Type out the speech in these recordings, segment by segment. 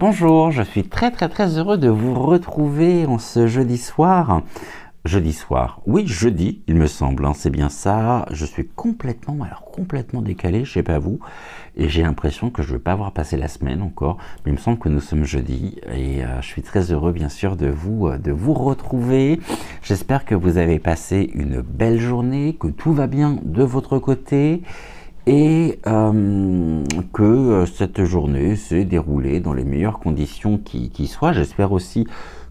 Bonjour, je suis très heureux de vous retrouver en ce jeudi soir. Jeudi soir, oui jeudi il me semble, hein, c'est bien ça. Je suis complètement décalé, je sais pas vous, et j'ai l'impression que je ne vais pas avoir passé la semaine encore, mais il me semble que nous sommes jeudi, et je suis très heureux bien sûr de vous retrouver. J'espère que vous avez passé une belle journée, que tout va bien de votre côté, et que cette journée s'est déroulée dans les meilleures conditions qui soient. J'espère aussi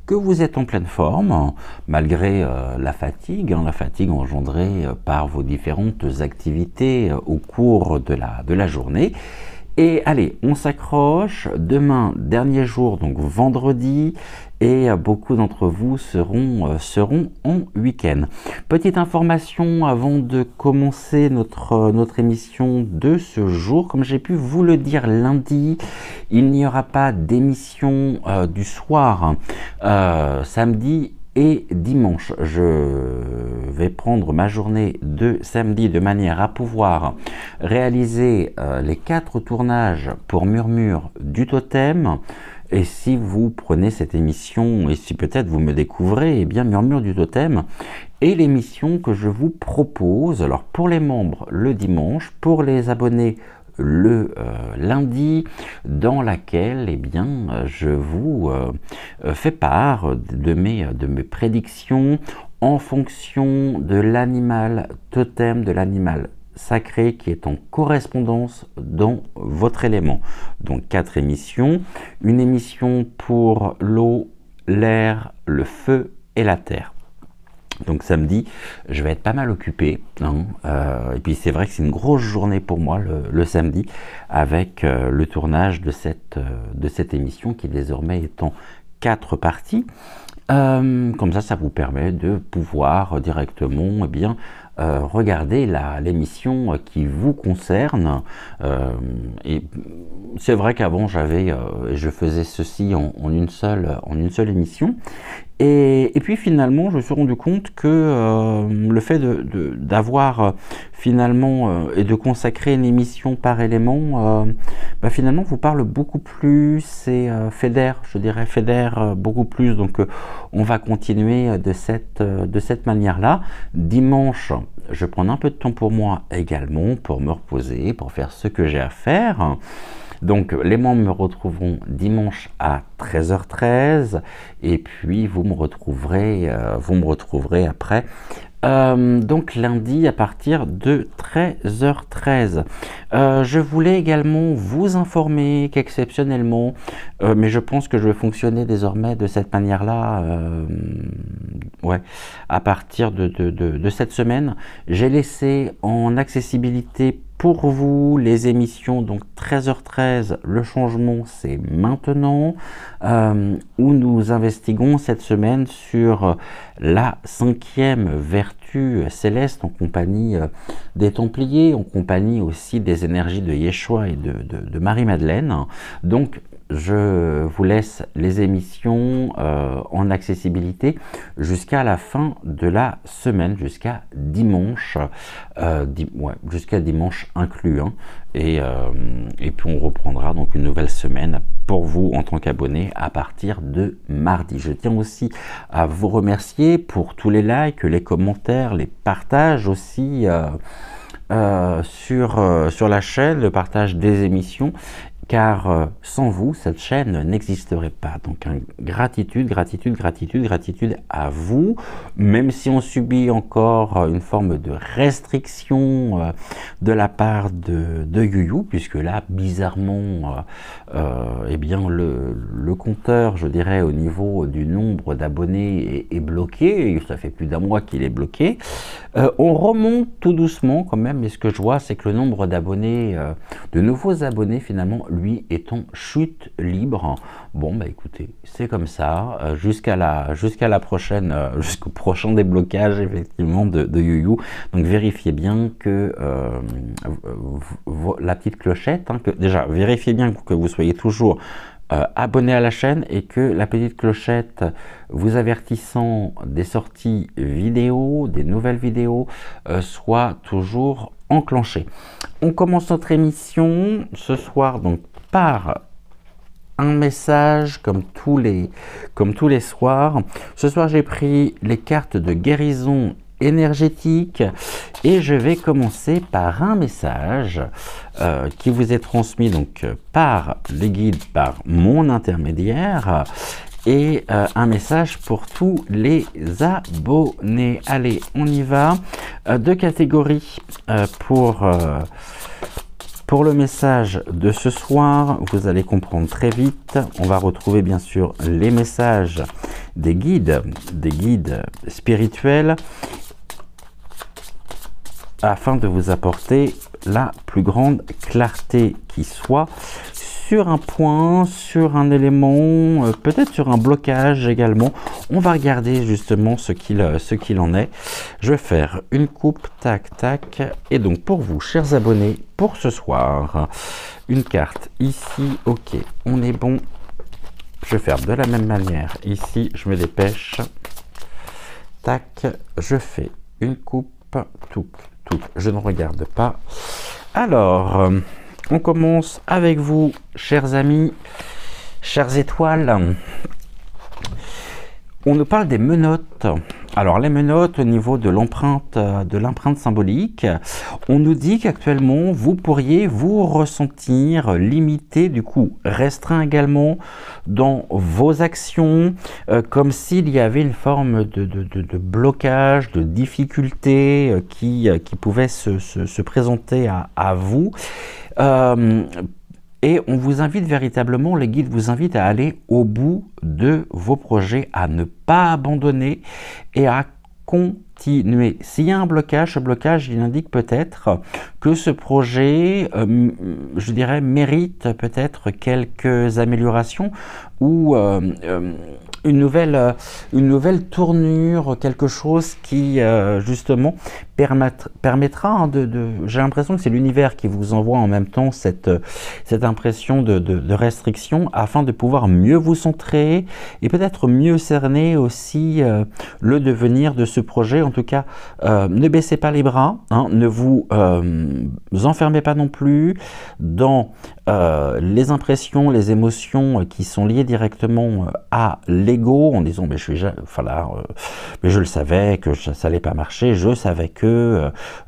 que vous êtes en pleine forme, malgré la fatigue engendrée par vos différentes activités au cours de la journée. Et allez, on s'accroche. Demain, dernier jour, donc vendredi, et beaucoup d'entre vous seront en week-end. Petite information avant de commencer notre émission de ce jour. Comme j'ai pu vous le dire lundi, il n'y aura pas d'émission du soir samedi et dimanche. Je vais prendre ma journée de samedi de manière à pouvoir réaliser les 4 tournages pour Murmure du Totem. Et si vous prenez cette émission, et si peut-être vous me découvrez, eh bien Murmure du Totem est l'émission que je vous propose. Alors pour les membres le dimanche, pour les abonnés le lundi, dans laquelle eh bien je vous fais part de mes prédictions en fonction de l'animal totem, de l'animal sacré qui est en correspondance dans votre élément. Donc 4 émissions, une émission pour l'eau, l'air, le feu et la terre. Donc samedi, je vais être pas mal occupé, hein, et puis c'est vrai que c'est une grosse journée pour moi le samedi, avec le tournage de cette émission qui désormais est en 4 parties. Comme ça vous permet de pouvoir directement regarder l'émission qui vous concerne. Et c'est vrai qu'avant je faisais ceci en une seule émission. Et puis finalement, je me suis rendu compte que le fait d'avoir finalement et de consacrer une émission par élément, finalement vous parle beaucoup plus et fédère beaucoup plus. Donc on va continuer de cette manière-là. Dimanche, je vais prendre un peu de temps pour moi également, pour me reposer, pour faire ce que j'ai à faire. Donc les membres me retrouveront dimanche à 13h13 et puis vous me retrouverez après donc lundi à partir de 13h13. Je voulais également vous informer qu'exceptionnellement, mais je pense que je vais fonctionner désormais de cette manière-là, à partir de cette semaine, j'ai laissé en accessibilité pour vous les émissions, donc 13h13, le changement c'est maintenant, où nous investiguons cette semaine sur la 5e vertu céleste en compagnie des Templiers, en compagnie aussi des énergies de Yeshua et de Marie-Madeleine. Donc je vous laisse les émissions en accessibilité jusqu'à la fin de la semaine, jusqu'à dimanche, jusqu'à dimanche inclus, hein. Et puis on reprendra donc une nouvelle semaine pour vous en tant qu'abonné à partir de mardi. Je tiens aussi à vous remercier pour tous les likes, les commentaires, les partages aussi sur la chaîne, le partage des émissions, car sans vous, cette chaîne n'existerait pas. Donc gratitude à vous, même si on subit encore une forme de restriction de la part de YouYou, puisque là, bizarrement, le compteur, je dirais, au niveau du nombre d'abonnés est bloqué, et ça fait plus d'un mois qu'il est bloqué. On remonte tout doucement quand même, mais ce que je vois, c'est que le nombre d'abonnés, de nouveaux abonnés finalement, lui est en chute libre. Bon écoutez, c'est comme ça, jusqu'à la prochaine, jusqu'au prochain déblocage effectivement de YouYou. Donc vérifiez bien que la petite clochette, hein, déjà vérifiez bien que vous soyez toujours abonné à la chaîne et que la petite clochette vous avertissant des sorties vidéo, des nouvelles vidéos, soit toujours enclenchée. On commence notre émission ce soir donc par un message comme tous les soirs. Ce soir, j'ai pris les cartes de guérison énergétique et je vais commencer par un message qui vous est transmis donc par les guides, par mon intermédiaire, et un message pour tous les abonnés. Allez, on y va. Deux catégories pour le message de ce soir. Vous allez comprendre très vite. On va retrouver bien sûr les messages des guides spirituels, afin de vous apporter la plus grande clarté qui soit sur un point, sur un élément, peut-être sur un blocage également. On va regarder justement ce qu'il en est. Je vais faire une coupe, tac, tac. Et donc pour vous, chers abonnés, pour ce soir, une carte ici, ok, on est bon. Je vais faire de la même manière. Ici, je me dépêche. Tac, je fais une coupe, tout. Je ne regarde pas. Alors, on commence avec vous, chers amis, chères étoiles. On nous parle des menottes. Alors, les menottes au niveau de l'empreinte symbolique, on nous dit qu'actuellement, vous pourriez vous ressentir limité, du coup, restreint également dans vos actions, comme s'il y avait une forme de blocage, de difficulté qui pouvait se présenter à vous. Et on vous invite véritablement, les guides vous invitent à aller au bout de vos projets, à ne pas abandonner et à continuer. S'il y a un blocage, ce blocage, il indique peut-être que ce projet, je dirais, mérite peut-être quelques améliorations ou une nouvelle tournure, quelque chose qui justement permettra j'ai l'impression que c'est l'univers qui vous envoie en même temps cette impression de restriction, afin de pouvoir mieux vous centrer et peut-être mieux cerner aussi le devenir de ce projet. En tout cas, ne baissez pas les bras, hein, ne vous enfermez pas non plus dans les impressions, les émotions qui sont liées directement à l'ego, en disant mais je le savais que ça n'allait pas marcher, je savais que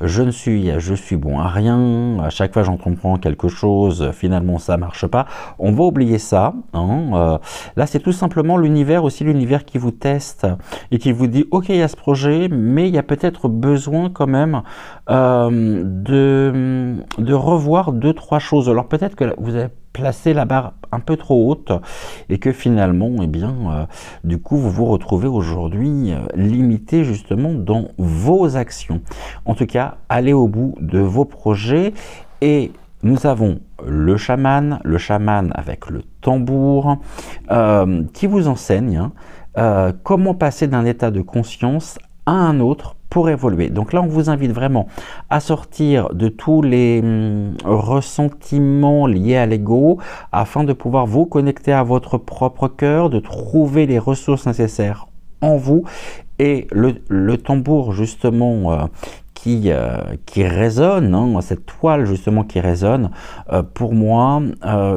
je suis bon à rien, à chaque fois j'entreprends quelque chose, finalement ça marche pas. On va oublier ça, hein. Là c'est tout simplement l'univers qui vous teste et qui vous dit ok, il y a ce projet, mais il y a peut-être besoin quand même de revoir 2-3 choses. Alors peut-être que vous avez placé la barre un peu trop haute et que finalement, eh bien, du coup, vous vous retrouvez aujourd'hui limité justement dans vos actions. En tout cas, allez au bout de vos projets. Et nous avons le chaman avec le tambour qui vous enseigne comment passer d'un état de conscience à un autre pour évoluer. Donc là, on vous invite vraiment à sortir de tous les ressentiments liés à l'ego, afin de pouvoir vous connecter à votre propre cœur, de trouver les ressources nécessaires en vous. Et le tambour, justement, qui résonne, hein, cette toile justement qui résonne, pour moi,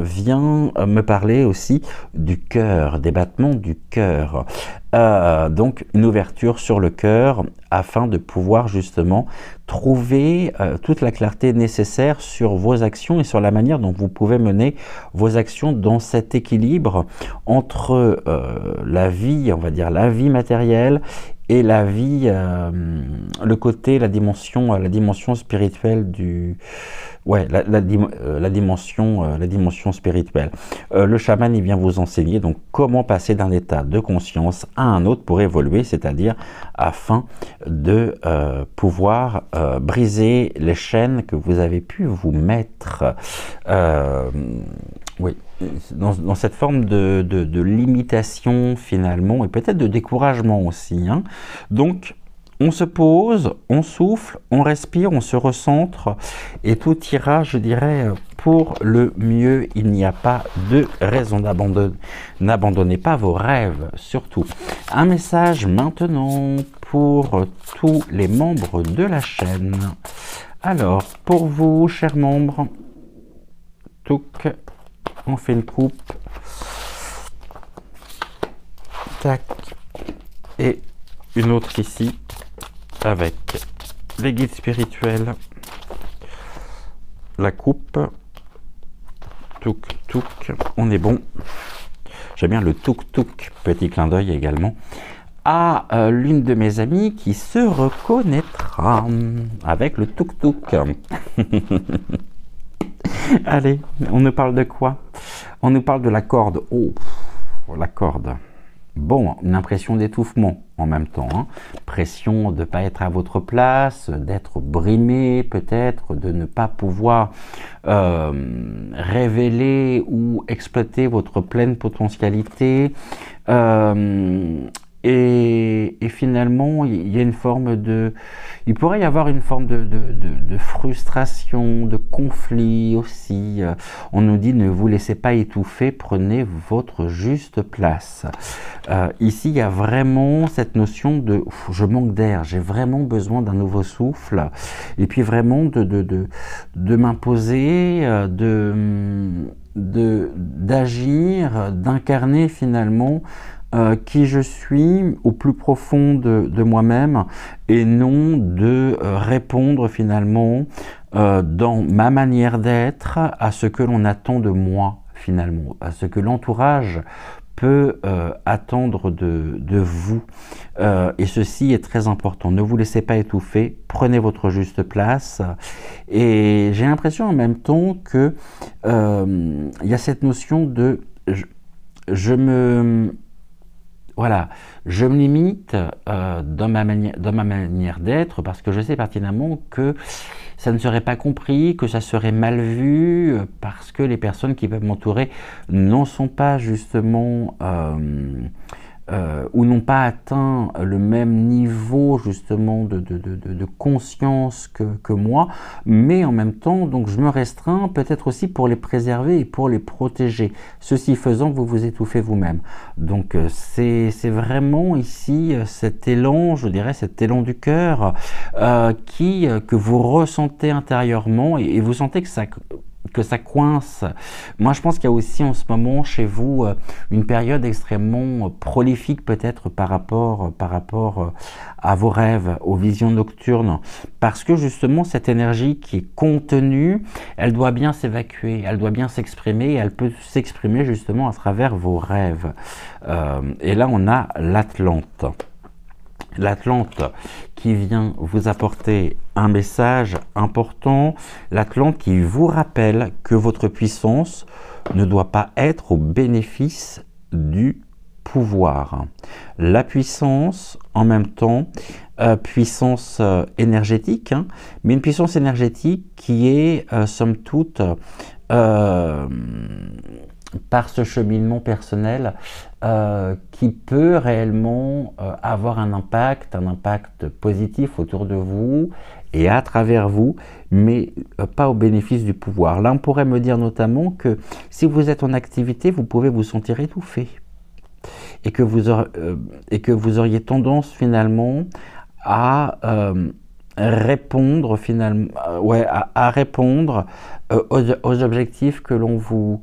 vient me parler aussi du cœur, des battements du cœur. Donc une ouverture sur le cœur, afin de pouvoir justement trouver toute la clarté nécessaire sur vos actions et sur la manière dont vous pouvez mener vos actions dans cet équilibre entre la vie, on va dire la vie matérielle, et la vie, la dimension spirituelle la dimension spirituelle. Le chaman, il vient vous enseigner donc comment passer d'un état de conscience à un autre pour évoluer, c'est-à-dire afin de pouvoir briser les chaînes que vous avez pu vous mettre. Oui, dans cette forme de limitation finalement, et peut-être de découragement aussi, hein. Donc, on se pose, on souffle, on respire, on se recentre, et tout ira, je dirais, pour le mieux. Il n'y a pas de raison d'abandonner. N'abandonnez pas vos rêves, surtout. Un message maintenant pour tous les membres de la chaîne. Alors, pour vous, chers membres, on fait une coupe. tac, et une autre ici, avec les guides spirituels, la coupe, touk touk, on est bon. J'aime bien le touk touk, petit clin d'œil également, à l'une de mes amies qui se reconnaîtra avec le touk touk. Allez, on nous parle de quoi? On nous parle de la corde. Oh, la corde. Bon, une impression d'étouffement en même temps. Hein. Pression de ne pas être à votre place, d'être brimé peut-être, de ne pas pouvoir révéler ou exploiter votre pleine potentialité. Et finalement, il y a une forme de... Il pourrait y avoir une forme de frustration, de conflit aussi. On nous dit, ne vous laissez pas étouffer, prenez votre juste place. Ici, il y a vraiment cette notion de je manque d'air, j'ai vraiment besoin d'un nouveau souffle. Et puis vraiment de m'imposer, d'agir, d'incarner finalement qui je suis au plus profond de moi-même et non de répondre finalement dans ma manière d'être à ce que l'on attend de moi finalement, à ce que l'entourage peut attendre de vous. Et ceci est très important. Ne vous laissez pas étouffer, prenez votre juste place. Et j'ai l'impression en même temps que il y a cette notion de voilà, je me limite dans ma manière d'être parce que je sais pertinemment que ça ne serait pas compris, que ça serait mal vu, parce que les personnes qui peuvent m'entourer n'en sont pas justement ou n'ont pas atteint le même niveau justement de conscience que moi, mais en même temps, donc je me restreins peut-être aussi pour les préserver et pour les protéger. Ceci faisant, vous vous étouffez vous-même. Donc c'est vraiment ici cet élan, je dirais, cet élan du cœur que vous ressentez intérieurement et vous sentez que ça coince. Moi, je pense qu'il y a aussi en ce moment chez vous une période extrêmement prolifique peut-être par rapport à vos rêves, aux visions nocturnes, parce que justement cette énergie qui est contenue, elle doit bien s'évacuer, elle doit bien s'exprimer, et elle peut s'exprimer justement à travers vos rêves. Et là, on a l'Atlante. L'Atlante qui vient vous apporter un message important, l'Atlante qui vous rappelle que votre puissance ne doit pas être au bénéfice du pouvoir. La puissance, en même temps, puissance énergétique, hein, mais une puissance énergétique qui est, somme toute, par ce cheminement personnel qui peut réellement avoir un impact positif autour de vous et à travers vous, mais pas au bénéfice du pouvoir. Là, on pourrait me dire notamment que si vous êtes en activité, vous pouvez vous sentir étouffé et que vous auriez tendance finalement à répondre finalement, à répondre aux objectifs que l'on vous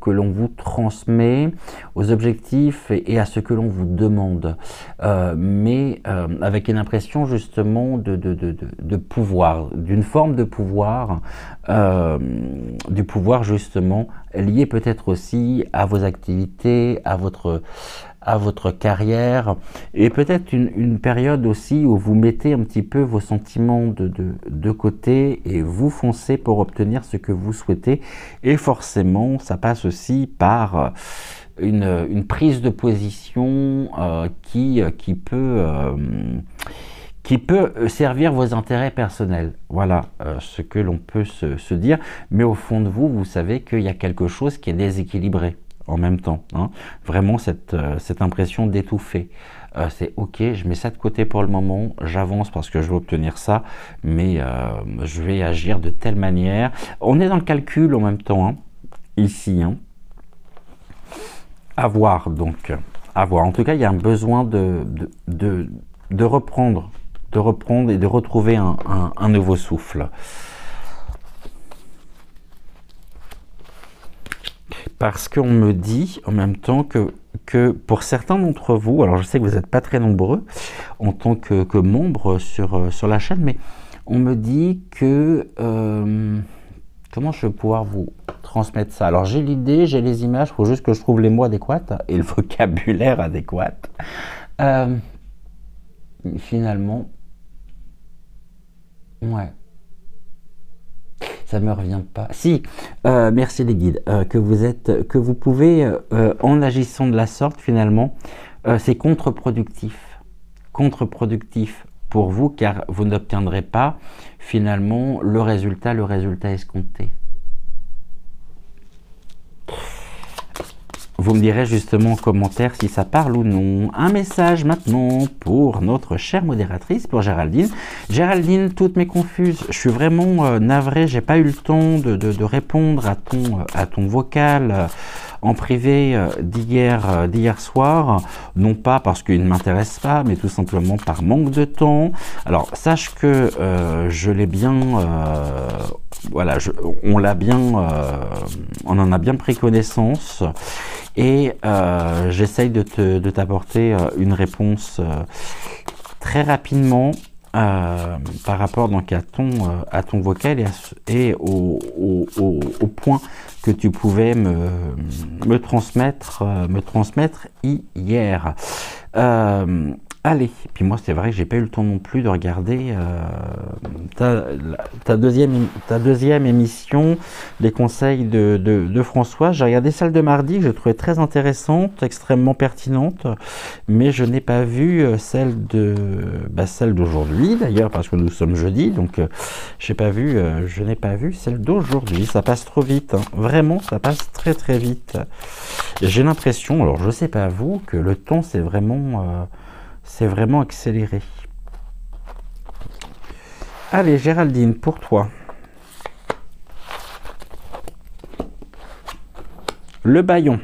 transmet, aux objectifs et à ce que l'on vous demande, mais avec une impression justement de pouvoir, d'une forme de pouvoir, du pouvoir justement lié peut-être aussi à vos activités, à votre carrière, et peut-être une période aussi où vous mettez un petit peu vos sentiments de côté et vous foncez pour obtenir ce que vous souhaitez, et forcément ça passe aussi par une prise de position qui peut servir vos intérêts personnels. Voilà ce que l'on peut se dire, mais au fond de vous, vous savez qu'il y a quelque chose qui est déséquilibré en même temps, hein. Vraiment cette impression d'étouffer. C'est ok, je mets ça de côté pour le moment, j'avance parce que je veux obtenir ça, mais je vais agir de telle manière. On est dans le calcul en même temps, hein, ici. Hein. À voir donc, à voir. En tout cas, il y a un besoin de reprendre et de retrouver un nouveau souffle. parce qu'on me dit en même temps que pour certains d'entre vous, alors je sais que vous n'êtes pas très nombreux en tant que membres sur la chaîne, mais on me dit que... comment je vais pouvoir vous transmettre ça? Alors j'ai l'idée, j'ai les images, il faut juste que je trouve les mots adéquats et le vocabulaire adéquat. Finalement, ouais, ça me revient pas. Si, merci les guides, que vous pouvez, en agissant de la sorte, finalement, c'est contre-productif. Contre-productif pour vous, car vous n'obtiendrez pas, finalement, le résultat escompté. Vous me direz justement en commentaire si ça parle ou non. Un message maintenant pour notre chère modératrice, pour Géraldine. Géraldine, toutes mes confuses. Je suis vraiment navré, j'ai pas eu le temps de répondre à ton vocal en privé d'hier soir. Non pas parce qu'il ne m'intéresse pas, mais tout simplement par manque de temps. Alors, sache que je l'ai bien... voilà, on en a bien pris connaissance. Et j'essaye de t'apporter une réponse très rapidement par rapport donc à ton vocal et au point que tu pouvais me transmettre hier. Allez, puis moi c'est vrai que j'ai pas eu le temps non plus de regarder ta deuxième émission, les conseils de François. J'ai regardé celle de mardi que je trouvais très intéressante, extrêmement pertinente, mais je n'ai pas vu celle d'aujourd'hui d'ailleurs parce que nous sommes jeudi, donc je n'ai pas vu celle d'aujourd'hui. Ça passe trop vite, hein. Vraiment, ça passe très très vite. J'ai l'impression, alors je sais pas vous, que le temps c'est vraiment accéléré. Allez, Géraldine, pour toi. Le Bayon.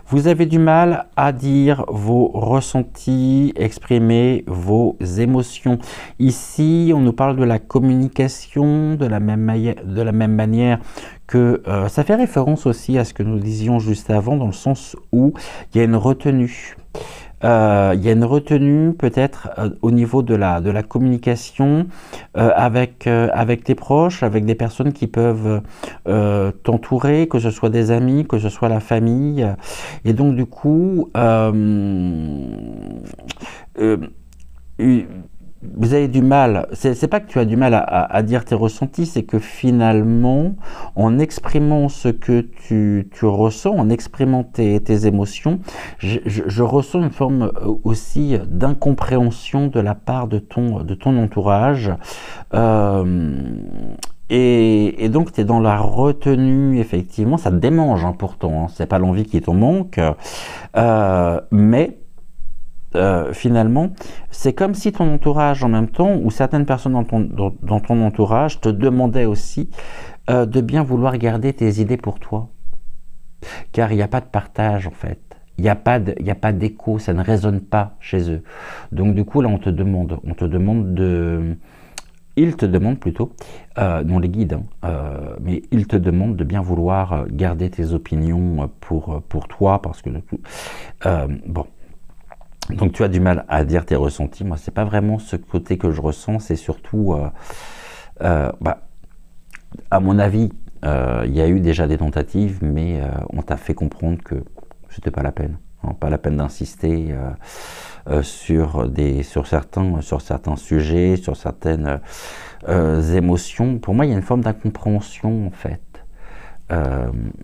Vous avez du mal à dire vos ressentis, exprimer vos émotions. Ici, on nous parle de la communication de la même manière que ça fait référence aussi à ce que nous disions juste avant, dans le sens où il y a une retenue. Il y a une retenue peut-être au niveau de la communication avec tes proches, avec des personnes qui peuvent t'entourer, que ce soit des amis, que ce soit la famille. Et donc du coup, vous avez du mal, c'est pas que tu as du mal à dire tes ressentis, c'est que finalement, en exprimant ce que tu ressens, en exprimant tes émotions, je ressens une forme aussi d'incompréhension de la part de ton entourage. Et donc, tu es dans la retenue, effectivement, ça te démange hein, pourtant, hein, c'est pas l'envie qui t'en manque, mais finalement, c'est comme si ton entourage en même temps, ou certaines personnes dans ton entourage te demandaient aussi de bien vouloir garder tes idées pour toi. Car il n'y a pas de partage en fait. Il n'y a pas d'écho, ça ne résonne pas chez eux. Donc du coup là ils te demandent plutôt, non les guides, mais ils te demandent de bien vouloir garder tes opinions pour toi, parce que bon. Donc tu as du mal à dire tes ressentis. Moi, c'est pas vraiment ce côté que je ressens, c'est surtout, à mon avis, il y a eu déjà des tentatives, mais on t'a fait comprendre que c'était pas la peine, hein, pas la peine d'insister sur certains sujets, sur certaines émotions. Pour moi, il y a une forme d'incompréhension en fait.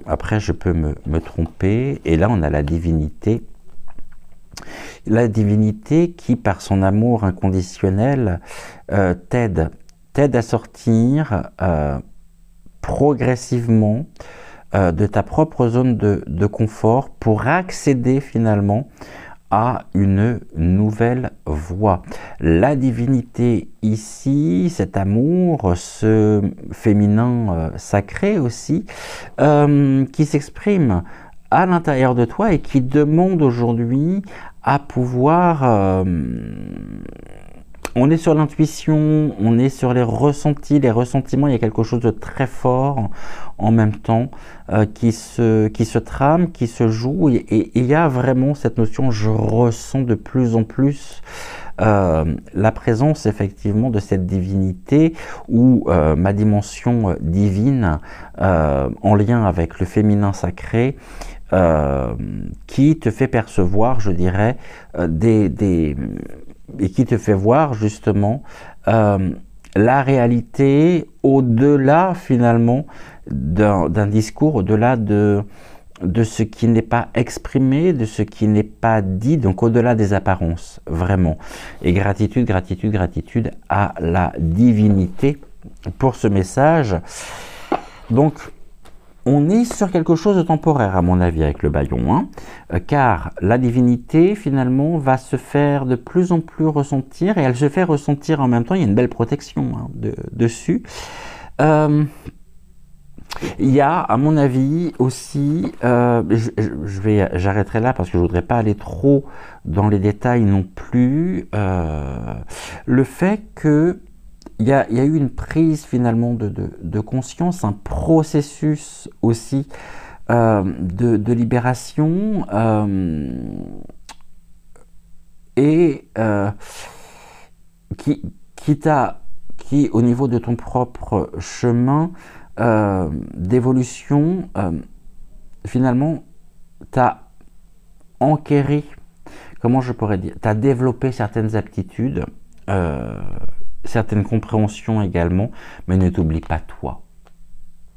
Après, je peux me tromper. Et là, on a la divinité. La divinité qui, par son amour inconditionnel, t'aide à sortir progressivement de ta propre zone de confort pour accéder finalement à une nouvelle voie. La divinité ici, cet amour, ce féminin sacré aussi, qui s'exprime à l'intérieur de toi et qui demande aujourd'hui à pouvoir On est sur l'intuition, on est sur les ressentis, les ressentiments. Il y a quelque chose de très fort en même temps qui se trame, qui se joue. Et il y a vraiment cette notion, je ressens de plus en plus la présence effectivement de cette divinité ou ma dimension divine en lien avec le féminin sacré qui te fait percevoir, je dirais, et qui te fait voir justement la réalité au-delà finalement d'un discours, au-delà de ce qui n'est pas exprimé, de ce qui n'est pas dit, donc au-delà des apparences, vraiment. Et gratitude, gratitude, gratitude à la divinité pour ce message. Donc, on est sur quelque chose de temporaire, à mon avis, avec le bâillon, hein, car la divinité, finalement, va se faire de plus en plus ressentir, et elle se fait ressentir en même temps, il y a une belle protection hein, dessus. Il y a, à mon avis, aussi, j'arrêterai là parce que je ne voudrais pas aller trop dans les détails non plus, le fait que il y a eu une prise finalement de conscience, un processus aussi de libération et qui, au niveau de ton propre chemin d'évolution, finalement, t'a enquéri, comment je pourrais dire, t'as développé certaines aptitudes, certaines compréhensions également, mais ne t'oublie pas toi.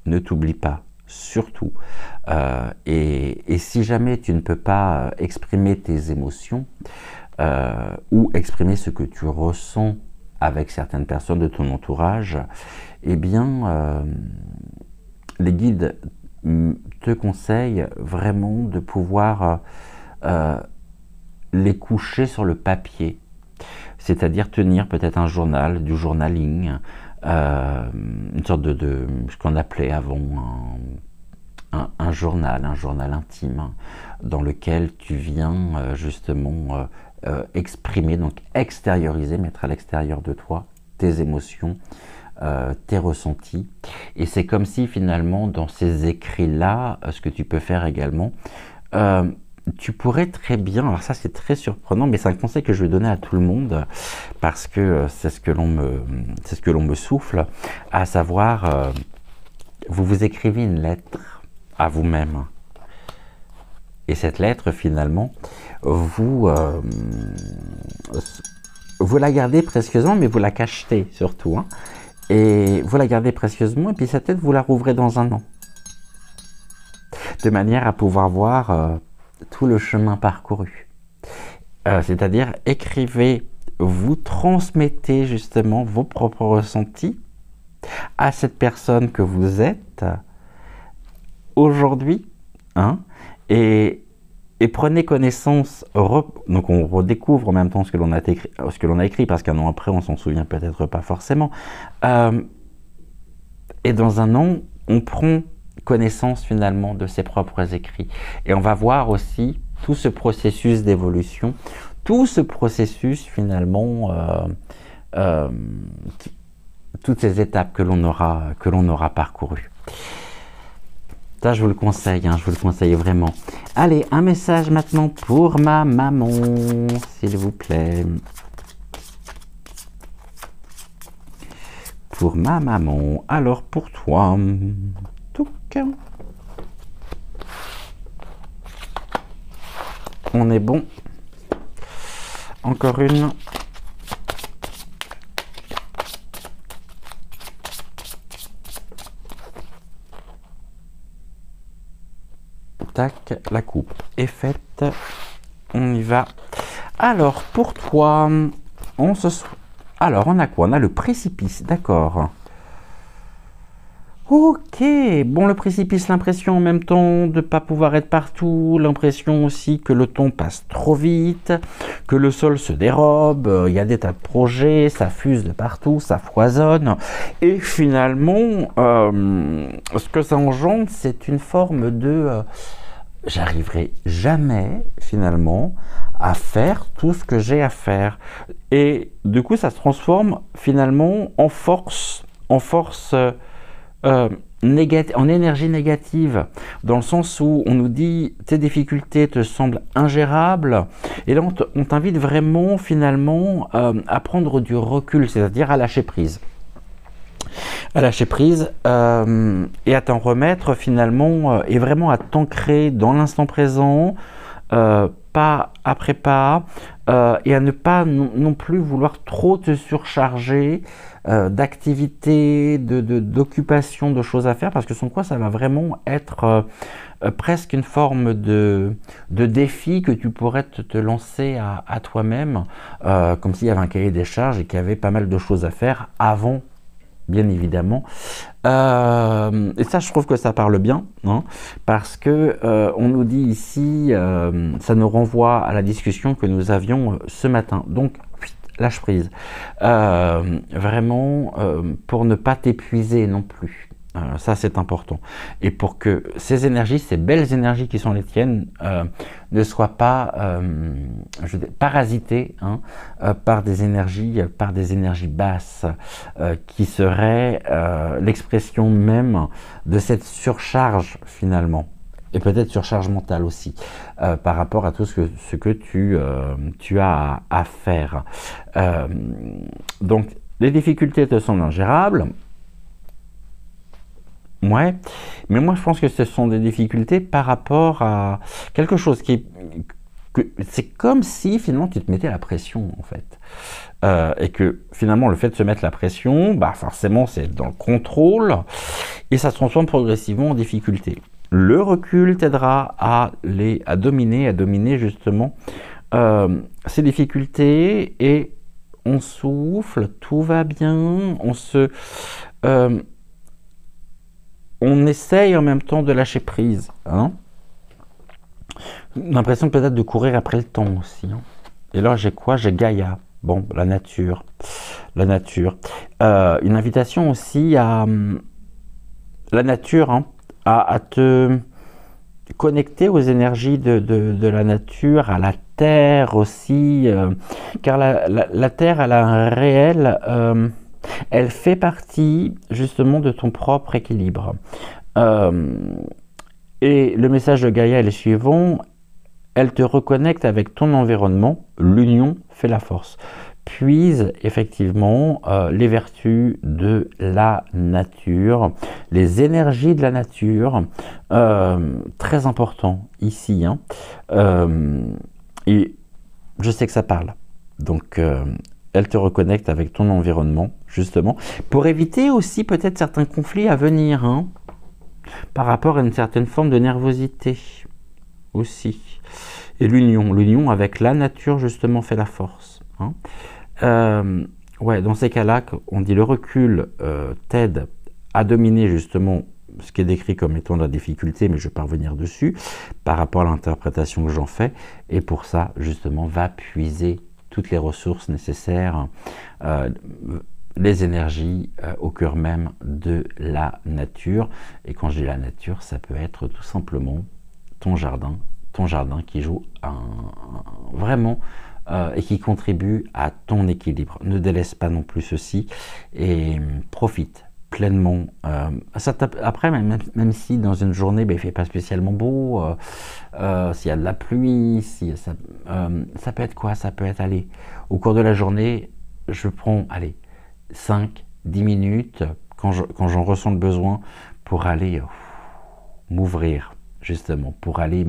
Ne t'oublie pas, surtout. Et si jamais tu ne peux pas exprimer tes émotions ou exprimer ce que tu ressens avec certaines personnes de ton entourage, eh bien, les guides te conseillent vraiment de pouvoir les coucher sur le papier. C'est-à-dire tenir peut-être un journal, du journaling, une sorte de ce qu'on appelait avant un journal intime, dans lequel tu viens justement exprimer, donc extérioriser, mettre à l'extérieur de toi tes émotions, tes ressentis. Et c'est comme si finalement dans ces écrits-là, ce que tu peux faire également, tu pourrais très bien, alors ça c'est très surprenant, mais c'est un conseil que je vais donner à tout le monde, parce que c'est ce que l'on me souffle, à savoir, vous vous écrivez une lettre à vous-même. Et cette lettre, finalement, vous la gardez précieusement, mais vous la cachetez surtout. Hein, et vous la gardez précieusement, et puis cette lettre, vous la rouvrez dans un an. De manière à pouvoir voir tout le chemin parcouru. C'est-à-dire, écrivez, vous transmettez justement vos propres ressentis à cette personne que vous êtes aujourd'hui, hein, et prenez connaissance, donc on redécouvre en même temps ce que l'on a écrit, parce qu'un an après, on s'en souvient peut-être pas forcément. Et dans un an, on prend connaissance finalement de ses propres écrits. Et on va voir aussi tout ce processus d'évolution, tout ce processus finalement, toutes ces étapes que l'on aura parcourues. Ça, je vous le conseille, hein, je vous le conseille vraiment. Allez, un message maintenant pour ma maman, s'il vous plaît. Pour ma maman. Alors, pour toi, touc. On est bon. Encore une. Tac, la coupe est faite. On y va. Alors, pour toi, alors, on a quoi? On a le précipice, d'accord. Ok, bon, le précipice, l'impression en même temps de ne pas pouvoir être partout, l'impression aussi que le temps passe trop vite, que le sol se dérobe, il y a des tas de projets, ça fuse de partout, ça foisonne, et finalement, ce que ça engendre, c'est une forme de j'arriverai jamais finalement à faire tout ce que j'ai à faire. Et du coup, ça se transforme finalement en force en énergie négative, dans le sens où on nous dit tes difficultés te semblent ingérables, et là on t'invite vraiment finalement à prendre du recul, c'est-à-dire à lâcher prise. À lâcher prise et à t'en remettre finalement et vraiment à t'ancrer dans l'instant présent, pas après pas, et à ne pas non plus vouloir trop te surcharger d'activités, d'occupations, de choses à faire, parce que sans quoi ça va vraiment être presque une forme de défi que tu pourrais te lancer à toi-même, comme s'il y avait un cahier des charges et qu'il y avait pas mal de choses à faire avant, bien évidemment. Et ça, je trouve que ça parle bien, hein, parce que on nous dit ici, ça nous renvoie à la discussion que nous avions ce matin. Donc, lâche prise. Vraiment, pour ne pas t'épuiser non plus. Ça, c'est important. Et pour que ces énergies, ces belles énergies qui sont les tiennes, ne soient pas parasitées hein, par des énergies basses, qui seraient l'expression même de cette surcharge finalement. Et peut-être surcharge mentale aussi, par rapport à tout ce que tu as à faire. Donc, les difficultés te semblent ingérables. Ouais, mais moi je pense que ce sont des difficultés par rapport à quelque chose c'est comme si finalement tu te mettais la pression en fait. Et que finalement le fait de se mettre la pression, bah forcément c'est dans le contrôle et ça se transforme progressivement en difficulté. Le recul t'aidera à dominer justement ces difficultés et on souffle, tout va bien, on essaye en même temps de lâcher prise. Hein, l'impression peut-être de courir après le temps aussi. Hein. Et là j'ai quoi? J'ai Gaïa. Bon, la nature. La nature. Une invitation aussi à la nature, hein, à te connecter aux énergies de la nature, à la terre aussi, car la terre elle a un réel, elle fait partie justement de ton propre équilibre. Et le message de Gaïa est le suivant, elle te reconnecte avec ton environnement, l'union fait la force. Puise effectivement les vertus de la nature, les énergies de la nature, très important ici. Hein, et je sais que ça parle. Donc, elle te reconnecte avec ton environnement, justement, pour éviter aussi peut-être certains conflits à venir, hein, par rapport à une certaine forme de nervosité aussi. Et l'union avec la nature, justement, fait la force. Hein. Ouais, dans ces cas-là, on dit le recul t'aide à dominer justement ce qui est décrit comme étant la difficulté, mais je vais pas revenir dessus, par rapport à l'interprétation que j'en fais, et pour ça, justement, va puiser toutes les ressources nécessaires, les énergies au cœur même de la nature. Et quand je dis la nature, ça peut être tout simplement ton jardin qui joue vraiment et qui contribue à ton équilibre. Ne délaisse pas non plus ceci et profite pleinement. Après, même si dans une journée, il ne fait pas spécialement beau, s'il y a de la pluie, ça peut être quoi? Ça peut être, allez, au cours de la journée, je prends, allez, 5-10 minutes, quand j'en ressens le besoin, pour aller m'ouvrir, justement, pour aller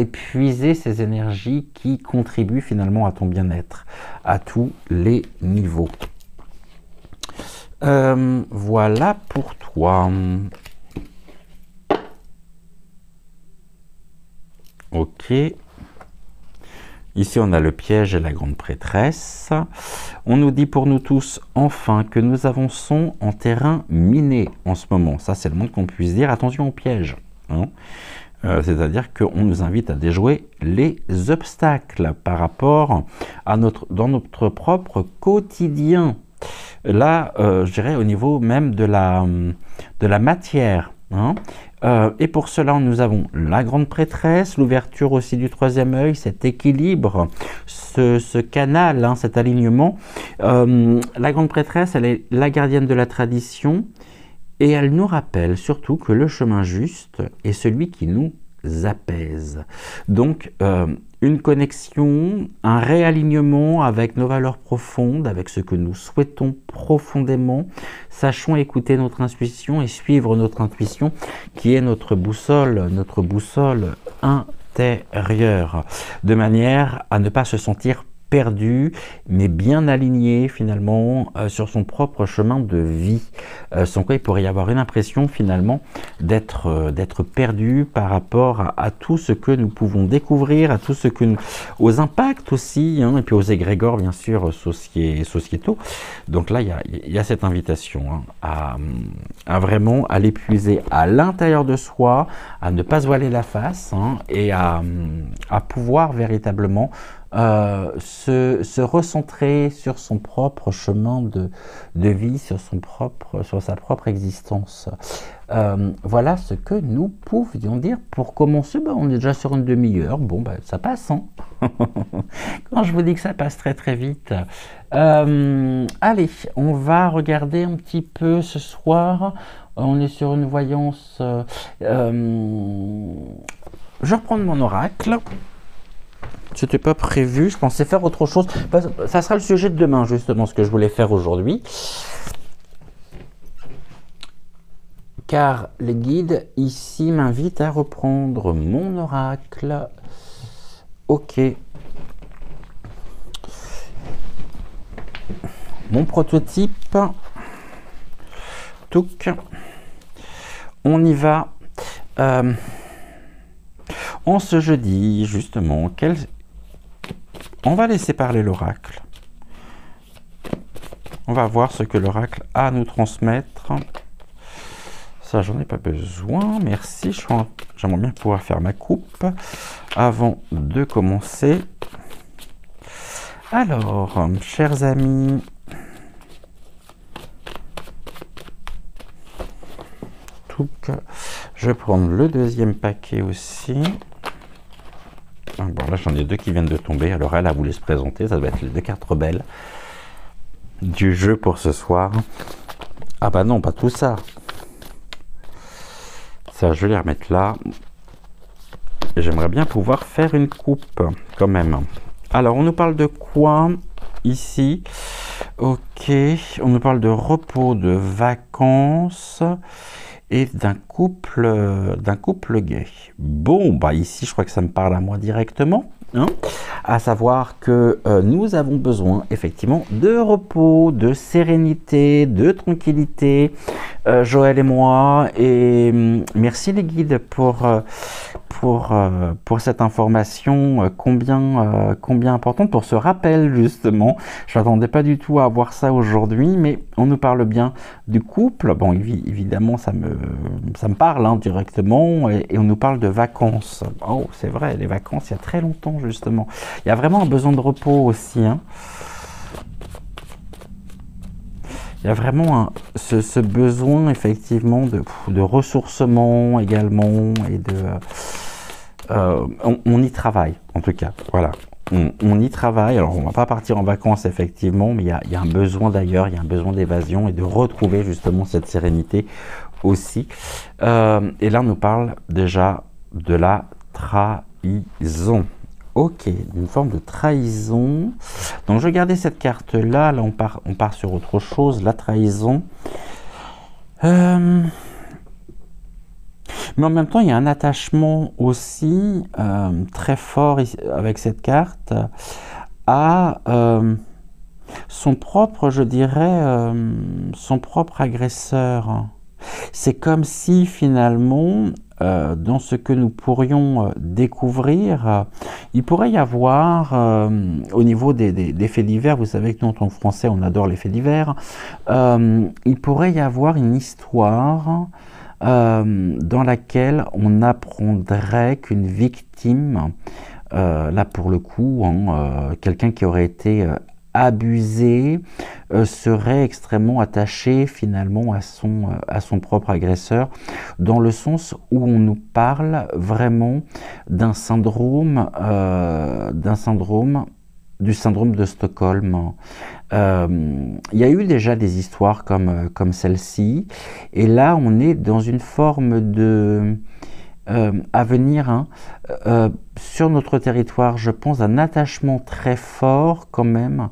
puiser ces énergies qui contribuent finalement à ton bien-être, à tous les niveaux. Voilà pour toi. Ok. Ici, on a le piège et la grande prêtresse. On nous dit pour nous tous, enfin, que nous avançons en terrain miné en ce moment. Ça, c'est le moins qu'on puisse dire. Attention au piège. Hein. C'est-à-dire qu'on nous invite à déjouer les obstacles par rapport à dans notre propre quotidien. Là, je dirais au niveau même de la matière. Hein. Et pour cela, nous avons la grande prêtresse, l'ouverture aussi du troisième œil, cet équilibre, ce canal, hein, cet alignement. La grande prêtresse, elle est la gardienne de la tradition et elle nous rappelle surtout que le chemin juste est celui qui nous apaise. Donc, une connexion, un réalignement avec nos valeurs profondes, avec ce que nous souhaitons profondément. Sachons écouter notre intuition et suivre notre intuition qui est notre boussole intérieure, de manière à ne pas se sentir perdu, mais bien aligné finalement sur son propre chemin de vie. Sans quoi il pourrait y avoir une impression finalement d'être perdu par rapport à tout ce que nous pouvons découvrir, à tout ce que nous, aux impacts aussi, hein, et puis aux égrégores bien sûr sociétaux. Donc là il y a cette invitation, hein, à vraiment aller puiser à l'intérieur de soi, à ne pas se voiler la face, hein, et à pouvoir véritablement se recentrer sur son propre chemin de vie, sur sa propre existence. Voilà ce que nous pouvions dire pour commencer. On est déjà sur une demi-heure. Bon, ça passe, hein. Quand je vous dis que ça passe très très vite. Allez, on va regarder un petit peu ce soir. On est sur une voyance. Je vais reprendre mon oracle. C'était pas prévu, je pensais faire autre chose. Ça sera le sujet de demain, justement, ce que je voulais faire aujourd'hui. Car les guides ici m'invitent à reprendre mon oracle. Ok. Mon prototype. Touc. On y va. En ce jeudi, justement, on va laisser parler l'oracle. On va voir ce que l'oracle a à nous transmettre. Ça, j'en ai pas besoin. Merci. J'aimerais bien pouvoir faire ma coupe avant de commencer. Alors, chers amis, je vais prendre le deuxième paquet aussi. Bon, là, j'en ai deux qui viennent de tomber. Alors, elle a voulu se présenter. Ça doit être les deux cartes rebelles du jeu pour ce soir. Ah bah non, pas tout ça. Ça, je vais les remettre là. J'aimerais bien pouvoir faire une coupe, quand même. Alors, on nous parle de quoi ici? Ok, on nous parle de repos, de vacances et d'un couple gay. Bon, ici, je crois que ça me parle à moi directement, hein, à savoir que nous avons besoin, effectivement, de repos, de sérénité, de tranquillité, Joël et moi, et merci les guides pour cette information combien importante, pour ce rappel justement. Je n'attendais pas du tout à avoir ça aujourd'hui, mais on nous parle bien du couple. Bon, évidemment, ça me parle, hein, directement, et on nous parle de vacances. Oh, c'est vrai, les vacances, il y a très longtemps justement. Il y a vraiment un besoin de repos aussi, hein. Il y a vraiment ce besoin effectivement de ressourcement également, et on y travaille en tout cas, voilà, on y travaille. Alors on ne va pas partir en vacances effectivement, mais il y a un besoin d'ailleurs, il y a un besoin d'évasion et de retrouver justement cette sérénité aussi. Et là on nous parle déjà de la trahison. Ok, une forme de trahison. Donc je vais garder cette carte là. Là on part sur autre chose, la trahison. Mais en même temps, il y a un attachement aussi très fort avec cette carte à son propre, je dirais, son propre agresseur. C'est comme si finalement, dans ce que nous pourrions découvrir, il pourrait y avoir, au niveau des faits divers, vous savez que nous en tant que Français, on adore les faits divers, il pourrait y avoir une histoire dans laquelle on apprendrait qu'une victime, là pour le coup, hein, quelqu'un qui aurait été abusé, serait extrêmement attaché finalement à son propre agresseur, dans le sens où on nous parle vraiment du syndrome de Stockholm. Il y a eu déjà des histoires comme celle-ci, et là on est dans une forme de à venir, hein, sur notre territoire, je pense, un attachement très fort quand même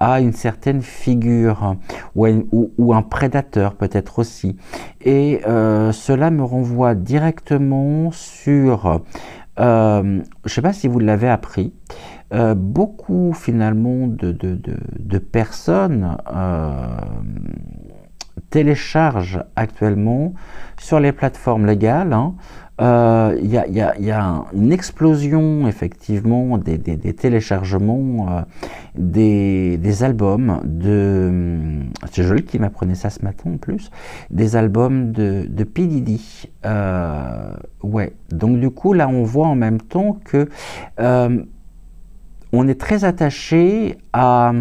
à une certaine figure ou un prédateur peut-être aussi. Et cela me renvoie directement sur, je ne sais pas si vous l'avez appris, beaucoup finalement de personnes téléchargent actuellement sur les plateformes légales, hein, y a une explosion effectivement des téléchargements des albums de... C'est joli qui m'apprenait ça ce matin en plus. Des albums de P. Diddy. Ouais. Donc du coup là on voit en même temps que on est très attaché à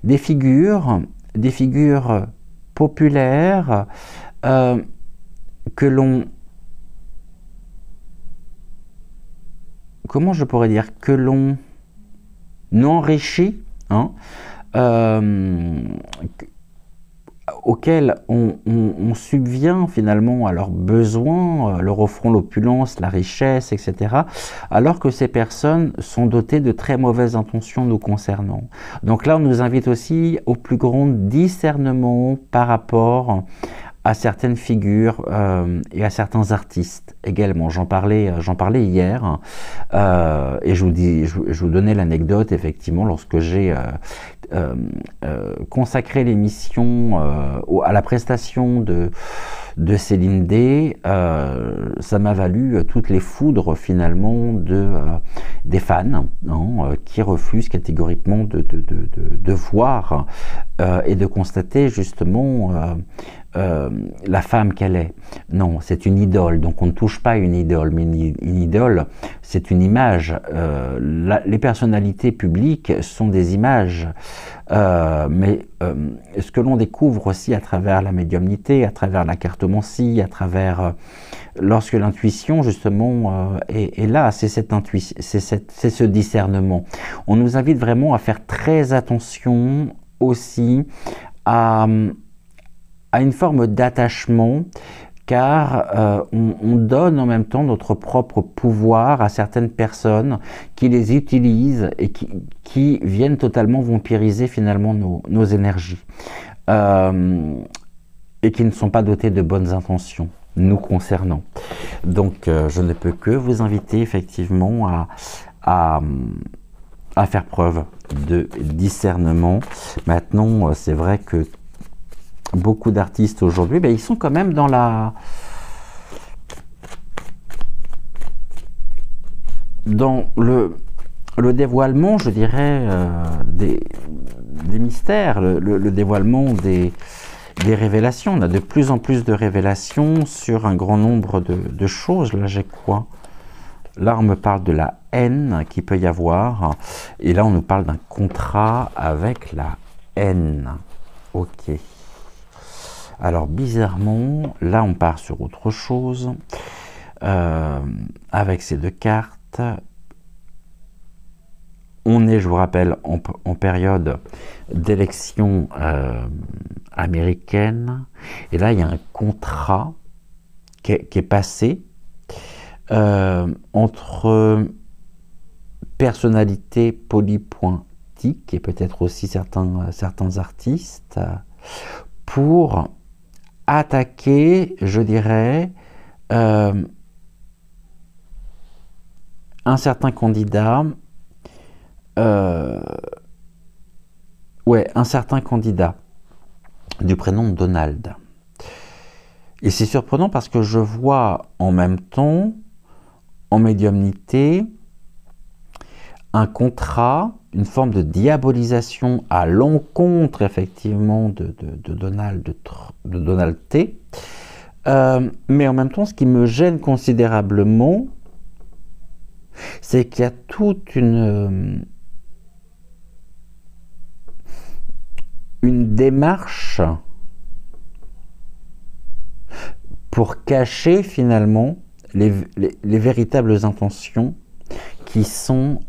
des figures populaires que l'on... Comment je pourrais dire? Que l'on enrichit, hein, auxquels on subvient finalement à leurs besoins, leur offrant l'opulence, la richesse, etc., alors que ces personnes sont dotées de très mauvaises intentions nous concernant. Donc là, on nous invite aussi au plus grand discernement par rapport à certaines figures et à certains artistes également. J'en parlais hier, et je vous donnais l'anecdote effectivement lorsque j'ai consacré l'émission à la prestation de Céline D. Ça m'a valu toutes les foudres finalement des fans, hein, qui refusent catégoriquement de voir et de constater justement la femme qu'elle est. Non, c'est une idole, donc on ne touche pas à une idole, mais une idole, c'est une image. Les personnalités publiques sont des images, mais ce que l'on découvre aussi à travers la médiumnité, à travers la cartomancie, à travers... lorsque l'intuition justement est là, c'est cette intuition, c'est ce discernement. On nous invite vraiment à faire très attention aussi à une forme d'attachement, car on donne en même temps notre propre pouvoir à certaines personnes qui les utilisent et qui viennent totalement vampiriser finalement nos énergies, et qui ne sont pas dotées de bonnes intentions nous concernant. Donc je ne peux que vous inviter effectivement à faire preuve de discernement. Maintenant, c'est vrai que beaucoup d'artistes aujourd'hui, ils sont quand même dans le dévoilement, je dirais, des mystères, le dévoilement des révélations. On a de plus en plus de révélations sur un grand nombre de choses. Là, j'ai quoi? Là, on me parle de la haine qu'il peut y avoir. Et là, on nous parle d'un contrat avec la haine. Ok. Alors, bizarrement, là, on part sur autre chose. Avec ces deux cartes, on est, je vous rappelle, en période d'élection américaine. Et là, il y a un contrat qui est passé entre personnalités polypointiques et peut-être aussi certains artistes pour attaquer, je dirais, un certain candidat, un certain candidat du prénom Donald. Et c'est surprenant parce que je vois en même temps, en médiumnité, un contrat, une forme de diabolisation à l'encontre effectivement de Donald T. Mais en même temps, ce qui me gêne considérablement, c'est qu'il y a toute démarche pour cacher finalement les véritables intentions qui sont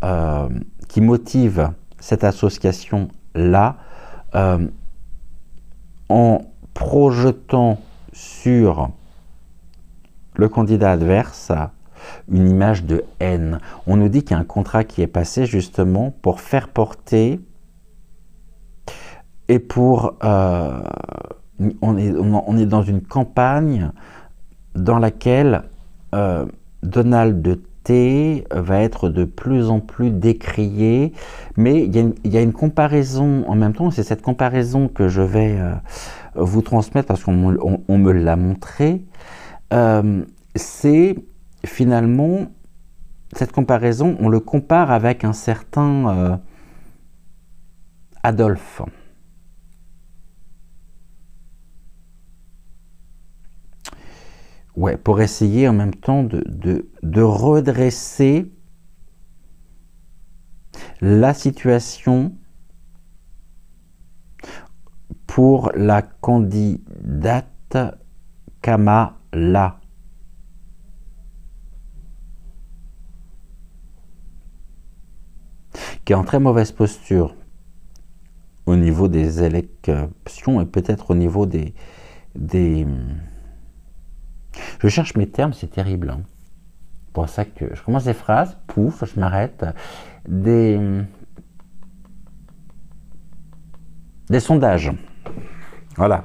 qui motivent cette association-là en projetant sur le candidat adverse une image de haine. On nous dit qu'il y a un contrat qui est passé justement pour faire porter et pour... on est dans une campagne dans laquelle Donald T va être de plus en plus décrié, mais il y a une comparaison en même temps, c'est cette comparaison que je vais vous transmettre parce qu'on me l'a montré. C'est finalement, cette comparaison, on le compare avec un certain Adolphe. Ouais, pour essayer en même temps de redresser la situation pour la candidate Kamala. Qui est en très mauvaise posture au niveau des élections et peut-être au niveau des... Je cherche mes termes, c'est terrible. Hein. C'est pour ça que je commence des phrases, pouf, je m'arrête. Des sondages. Voilà.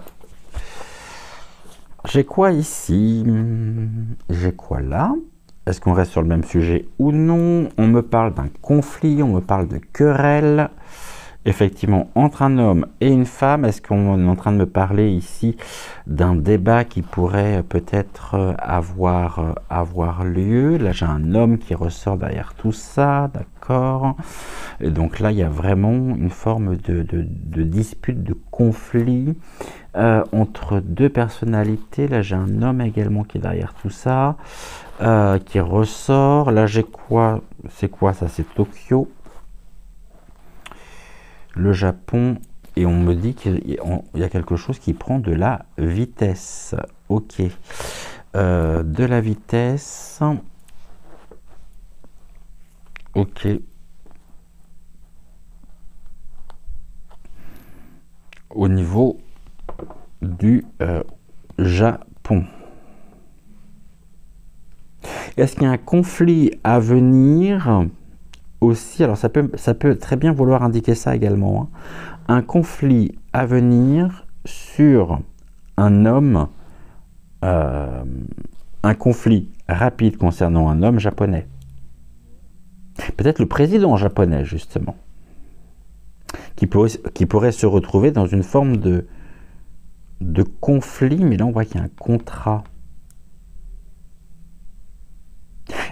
J'ai quoi ici? J'ai quoi là? Est-ce qu'on reste sur le même sujet ou non? On me parle d'un conflit, on me parle de querelle. Effectivement, entre un homme et une femme, est-ce qu'on est en train de me parler ici d'un débat qui pourrait peut-être avoir lieu? Là, j'ai un homme qui ressort derrière tout ça, d'accord. Et donc là, il y a vraiment une forme de dispute, de conflit entre deux personnalités. Là, j'ai un homme également qui est derrière tout ça, qui ressort. Là, j'ai quoi? C'est quoi ça? C'est Tokyo. Le Japon, et on me dit qu'il y a quelque chose qui prend de la vitesse. Ok. De la vitesse. Ok. Au niveau du Japon. Est-ce qu'il y a un conflit à venir aussi? Alors ça peut très bien vouloir indiquer ça également. Hein. Un conflit à venir sur un homme, un conflit rapide concernant un homme japonais. Peut-être le président japonais, justement, qui pourrait se retrouver dans une forme de conflit, mais là on voit qu'il y a un contrat.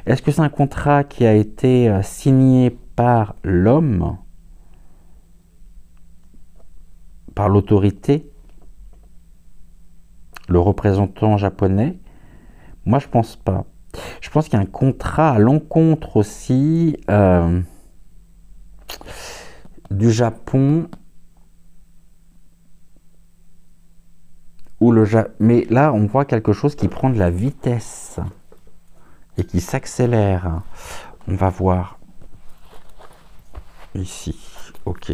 Est-ce que c'est un contrat qui a été signé par l'homme, par l'autorité, le représentant japonais? Moi, je pense pas. Je pense qu'il y a un contrat à l'encontre aussi du Japon, mais là, on voit quelque chose qui prend de la vitesse et qui s'accélère. On va voir ici. Ok.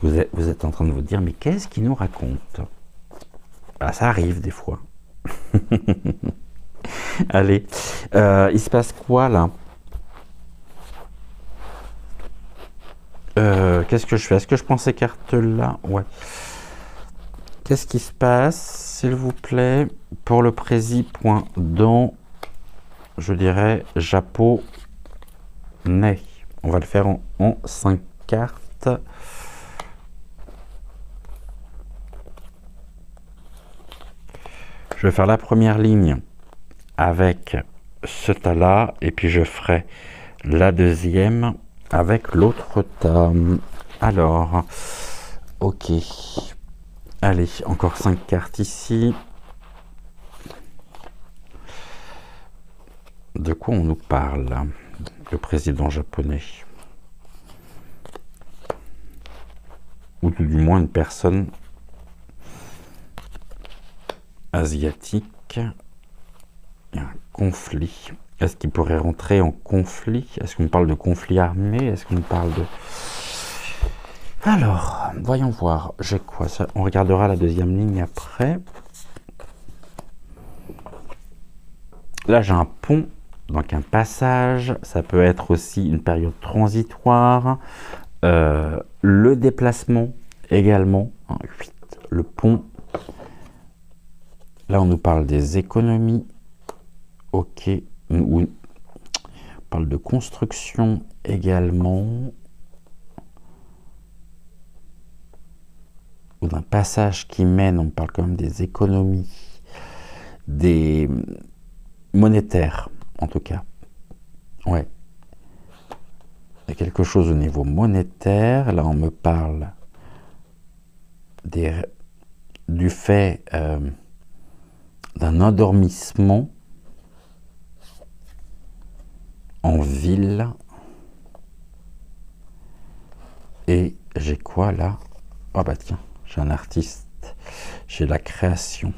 Vous êtes en train de vous dire, mais qu'est-ce qu'il nous raconte? Ah, ça arrive des fois. Allez. Il se passe quoi là? Qu'est-ce que je fais? Est-ce que je prends ces cartes-là? Ouais. Qu'est-ce qui se passe, s'il vous plaît, pour le prési dans, je dirais, japonais. On va le faire en 5 cartes. Je vais faire la première ligne avec ce tas-là, et puis je ferai la deuxième avec l'autre tas. Alors, ok. Allez, encore 5 cartes ici. De quoi on nous parle, le président japonais? ou tout du moins une personne asiatique. Il y a un conflit. Est-ce qu'il pourrait rentrer en conflit? Est-ce qu'on parle de conflit armé? Est-ce qu'on parle de... Alors, voyons voir. J'ai quoi ça? On regardera la deuxième ligne après. Là, j'ai un pont, donc un passage. Ça peut être aussi une période transitoire. Le déplacement également. Le pont. Là, on nous parle des économies. Ok. On parle de construction également. Ou d'un passage qui mène, on parle quand même des économies. Des monétaires, en tout cas. Ouais. Il y a quelque chose au niveau monétaire. Là, on me parle du fait d'un endormissement en ville. Et j'ai quoi là? Ah bah tiens, j'ai un artiste. J'ai la création.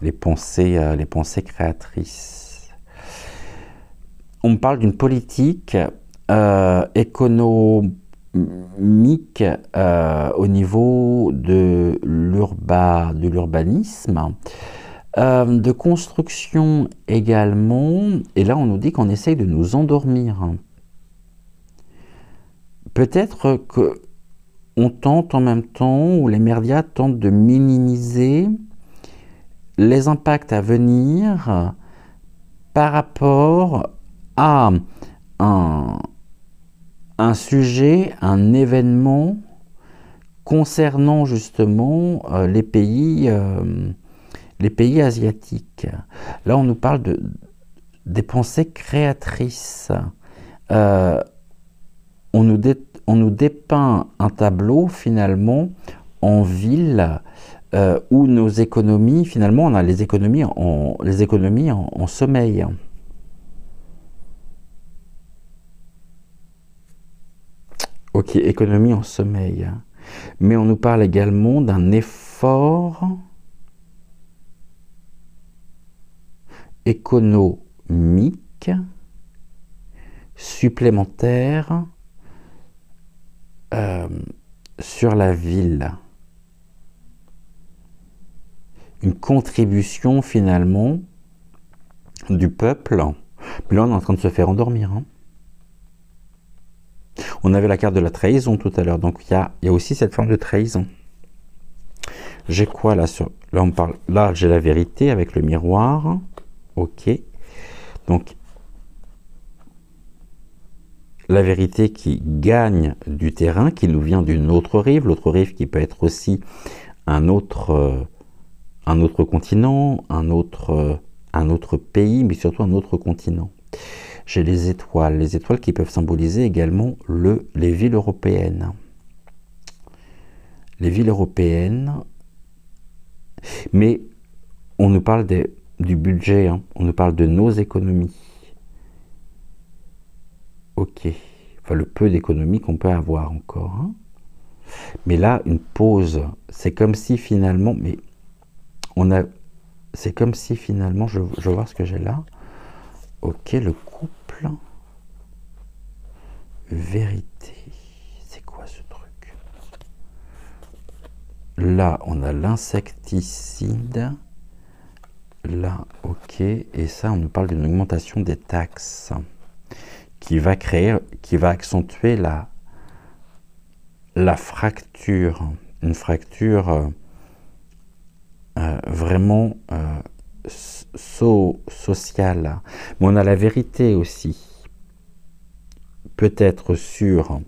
Les pensées créatrices. On me parle d'une politique économique au niveau de l'urbanisme, de construction également. Et là, on nous dit qu'on essaye de nous endormir. Peut-être que on tente en même temps, ou les médias tentent de minimiser les impacts à venir par rapport à un sujet, un événement concernant justement les pays asiatiques. Là, on nous parle des pensées créatrices. On nous dépeint un tableau finalement en ville où nos économies, finalement, on a les économies en sommeil. Ok, économie en sommeil. Mais on nous parle également d'un effort économique supplémentaire sur la ville. Une contribution finalement du peuple. Mais là, on est en train de se faire endormir. Hein. On avait la carte de la trahison tout à l'heure, donc il y a aussi cette forme de trahison. J'ai quoi là là, on parle. Là, j'ai la vérité avec le miroir. Ok. Donc, la vérité qui gagne du terrain, qui nous vient d'une autre rive. L'autre rive qui peut être aussi un autre continent, un autre pays, mais surtout un autre continent. J'ai les étoiles qui peuvent symboliser également les villes européennes. Les villes européennes, mais on nous parle du budget, hein, on nous parle de nos économies. Ok, enfin le peu d'économies qu'on peut avoir encore. Hein. Mais là, une pause, c'est comme si finalement, c'est comme si finalement, je vais voir ce que j'ai là. Ok, le couple. Vérité. C'est quoi ce truc? Là, on a l'insecticide. Là, ok. Et ça, on nous parle d'une augmentation des taxes qui va accentuer la fracture. Une fracture vraiment sociale. Mais on a la vérité aussi. Peut-être sur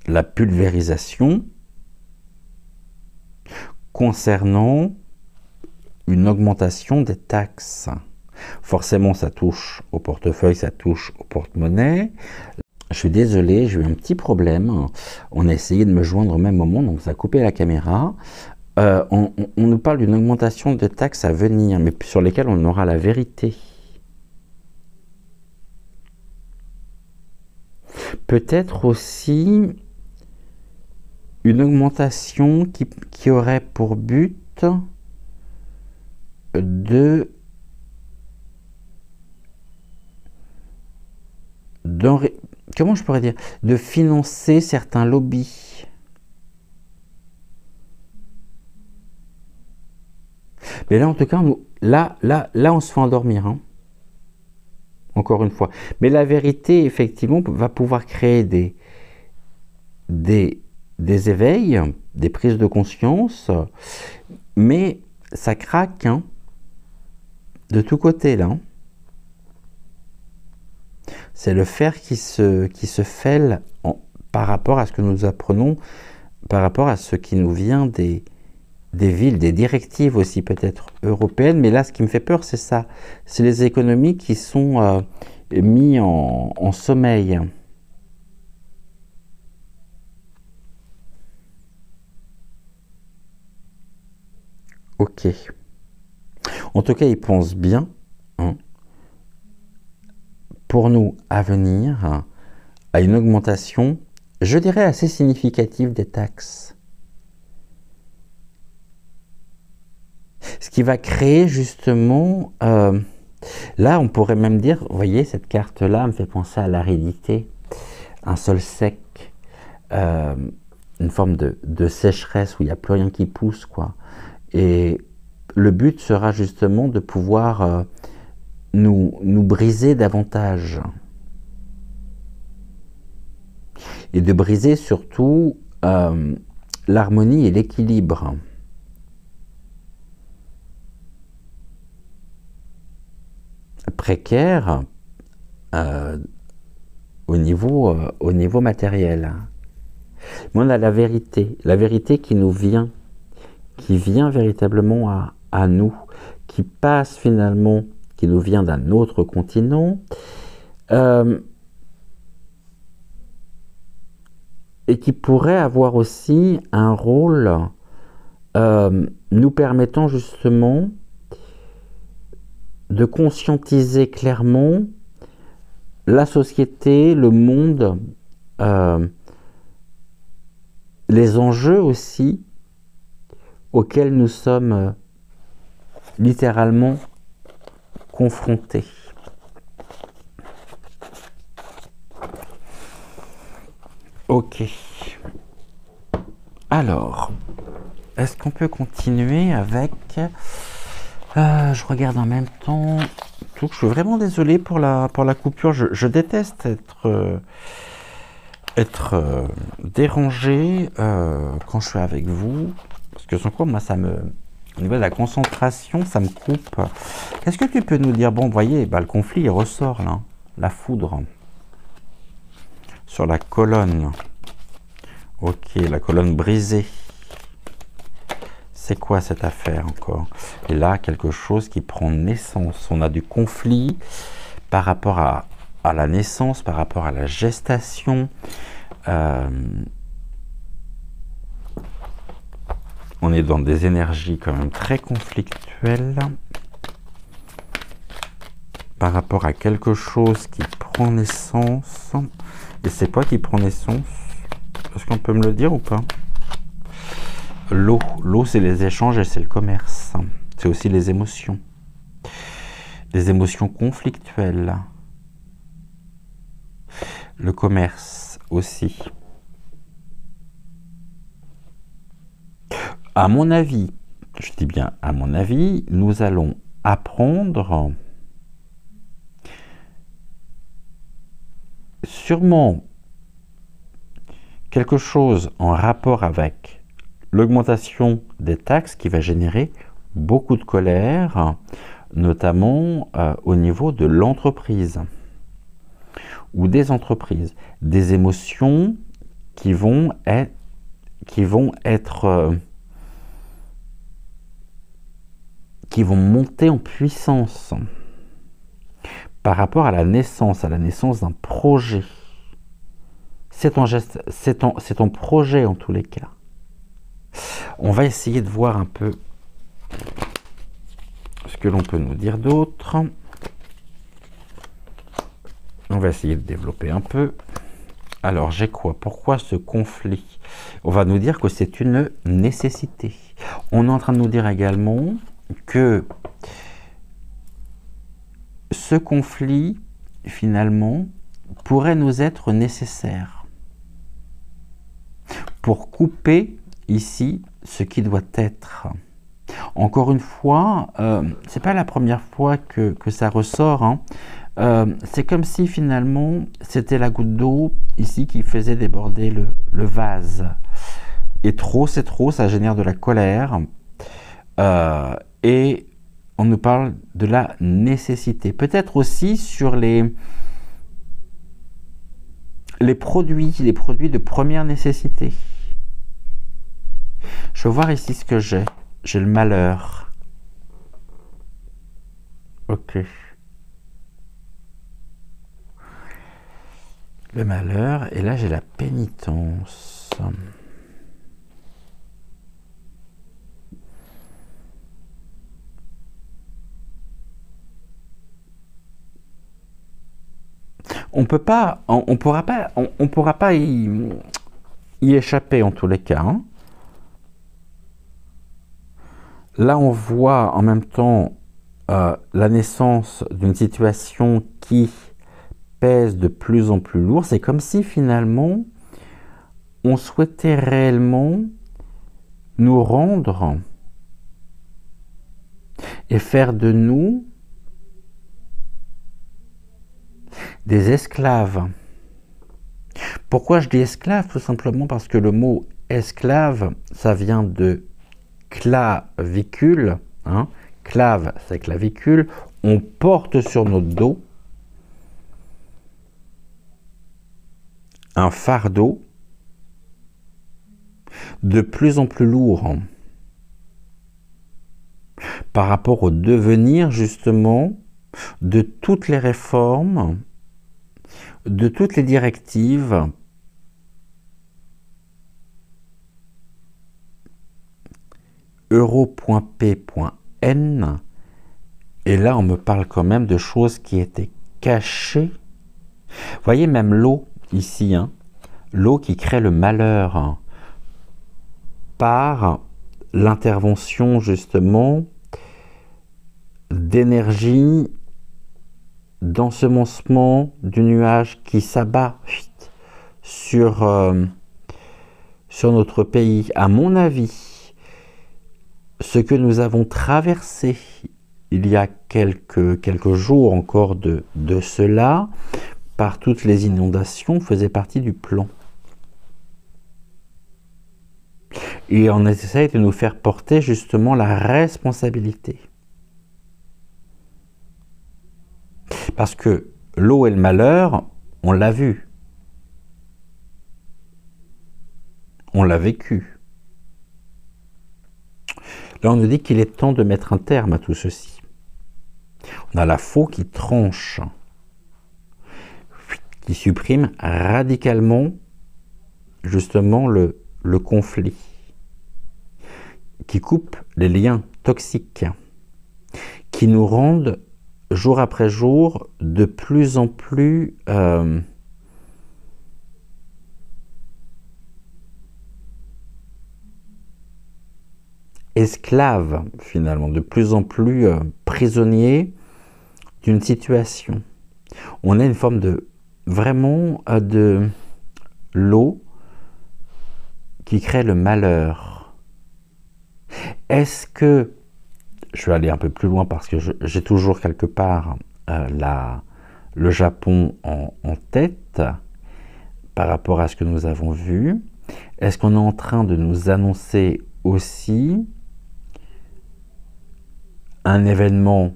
la pulvérisation concernant une augmentation des taxes. Forcément, ça touche au portefeuille, ça touche au porte-monnaie. Je suis désolé, j'ai eu un petit problème. On a essayé de me joindre au même moment, donc ça a coupé la caméra. On nous parle d'une augmentation de taxes à venir, mais sur lesquelles on aura la vérité. Peut-être aussi une augmentation qui aurait pour but de comment je pourrais dire, de financer certains lobbies. Mais là, en tout cas, là, on se fait endormir, hein. Encore une fois. Mais la vérité, effectivement, va pouvoir créer des éveils, des prises de conscience, mais ça craque, hein, de tous côtés, là. C'est le fer qui se fêle par rapport à ce que nous apprenons, par rapport à ce qui nous vient des villes, des directives aussi peut-être européennes. Mais là, ce qui me fait peur, c'est ça. C'est les économies qui sont mises en sommeil. Ok. En tout cas, ils pensent bien, hein, pour nous à venir, à une augmentation, je dirais, assez significative des taxes. Ce qui va créer justement, là on pourrait même dire, vous voyez, cette carte-là me fait penser à l'aridité, un sol sec, une forme de sécheresse où il n'y a plus rien qui pousse, quoi. Et le but sera justement de pouvoir nous briser davantage. Et de briser surtout l'harmonie et l'équilibre. Précaire au niveau matériel. Mais on a la vérité qui nous vient, qui vient véritablement à nous, qui passe finalement, qui nous vient d'un autre continent, et qui pourrait avoir aussi un rôle nous permettant justement de conscientiser clairement la société, le monde, les enjeux aussi auxquels nous sommes littéralement confrontés. Ok. Alors, est-ce qu'on peut continuer avec... je regarde en même temps. Je suis vraiment désolé pour la coupure. Je déteste être dérangé quand je suis avec vous. Parce que sans quoi, moi, au niveau de la concentration, ça me coupe. Qu'est-ce que tu peux nous dire? Bon, vous voyez, le conflit, il ressort là. La foudre. Sur la colonne. Ok, la colonne brisée. C'est quoi cette affaire encore? Et là, quelque chose qui prend naissance. On a du conflit par rapport à la naissance, par rapport à la gestation. On est dans des énergies quand même très conflictuelles par rapport à quelque chose qui prend naissance. Et c'est quoi qui prend naissance? Est-ce qu'on peut me le dire ou pas? L'eau, c'est les échanges et c'est le commerce. C'est aussi les émotions. Les émotions conflictuelles. Le commerce aussi. À mon avis, je dis bien à mon avis, nous allons apprendre sûrement quelque chose en rapport avec l'augmentation des taxes qui va générer beaucoup de colère, notamment au niveau de l'entreprise ou des entreprises, des émotions qui vont monter en puissance par rapport à la naissance d'un projet. C'est ton projet en tous les cas. On va essayer de voir un peu ce que l'on peut nous dire d'autre. On va essayer de développer un peu. Alors, j'ai quoi? Pourquoi ce conflit? On va nous dire que c'est une nécessité. On est en train de nous dire également que ce conflit, finalement, pourrait nous être nécessaire pour couper ici ce qui doit être. Encore une fois, c'est pas la première fois que ça ressort, hein. C'est comme si finalement c'était la goutte d'eau ici qui faisait déborder le vase. Et trop, c'est trop, ça génère de la colère. Et on nous parle de la nécessité. Peut-être aussi sur les produits de première nécessité. Je vais voir ici ce que j'ai. J'ai le malheur. Ok. Le malheur, et là j'ai la pénitence. On pourra pas y échapper en tous les cas, hein. Là, on voit en même temps la naissance d'une situation qui pèse de plus en plus lourd. C'est comme si finalement, on souhaitait réellement nous rendre et faire de nous des esclaves. Pourquoi je dis esclave? Tout simplement parce que le mot esclave, ça vient de clavicule, hein. Clave, c'est clavicule. On porte sur notre dos un fardeau de plus en plus lourd par rapport au devenir justement de toutes les réformes, de toutes les directives euro.p.n, et là on me parle quand même de choses qui étaient cachées. Vous voyez même l'eau ici, hein, l'eau qui crée le malheur, hein, par l'intervention justement d'énergie, d'ensemencement du nuage qui s'abat sur notre pays. À mon avis, ce que nous avons traversé il y a quelques jours encore de cela, par toutes les inondations, faisait partie du plan. Et on essaye de nous faire porter justement la responsabilité. Parce que l'eau et le malheur, on l'a vu. On l'a vécu. Là, on nous dit qu'il est temps de mettre un terme à tout ceci. On a la faux qui tranche, qui supprime radicalement justement le conflit, qui coupe les liens toxiques, qui nous rendent jour après jour de plus en plus esclaves finalement, de plus en plus prisonniers d'une situation. On a une forme de vraiment de l'eau qui crée le malheur. Est-ce que, je vais aller un peu plus loin parce que j'ai toujours quelque part le Japon en tête par rapport à ce que nous avons vu. Est-ce qu'on est en train de nous annoncer aussi un événement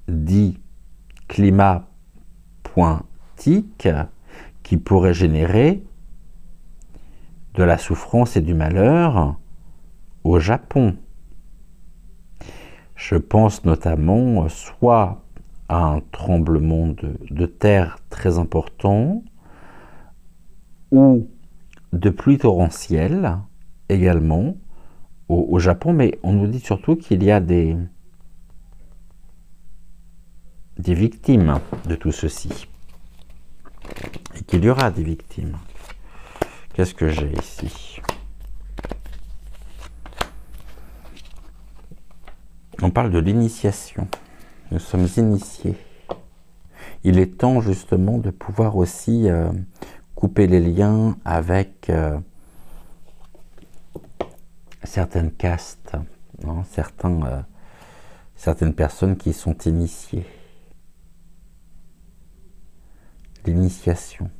dit climat pointique qui pourrait générer de la souffrance et du malheur au Japon? Je pense notamment soit à un tremblement de terre très important ou de pluie torrentielle également au Japon, mais on nous dit surtout qu'il y a des victimes de tout ceci et qu'il y aura des victimes. Qu'est-ce que j'ai ici? On parle de l'initiation. Nous sommes initiés. Il est temps justement de pouvoir aussi couper les liens avec certaines castes, hein, certaines personnes qui sont initiées. L'initiation.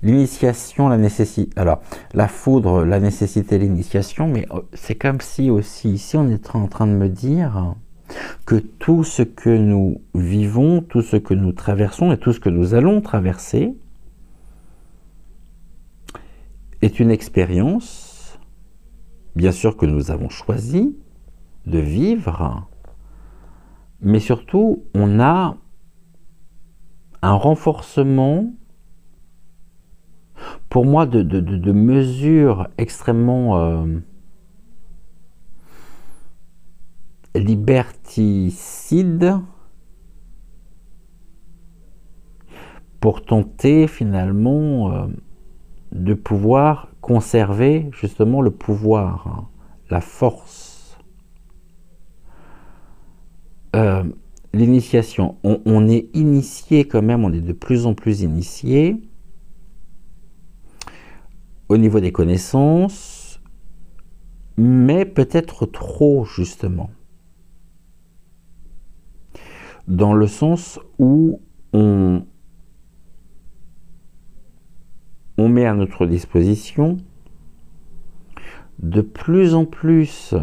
L'initiation, la nécessité. Alors, la foudre, la nécessité, l'initiation, mais c'est comme si aussi, ici, on est en train de me dire que tout ce que nous vivons, tout ce que nous traversons et tout ce que nous allons traverser est une expérience, bien sûr que nous avons choisi de vivre, mais surtout, on a un renforcement, pour moi, de mesures extrêmement liberticides pour tenter finalement de pouvoir conserver justement le pouvoir, hein, la force. L'initiation, on est initié quand même, on est de plus en plus initié au niveau des connaissances, mais peut-être trop justement. Dans le sens où on met à notre disposition de plus en plus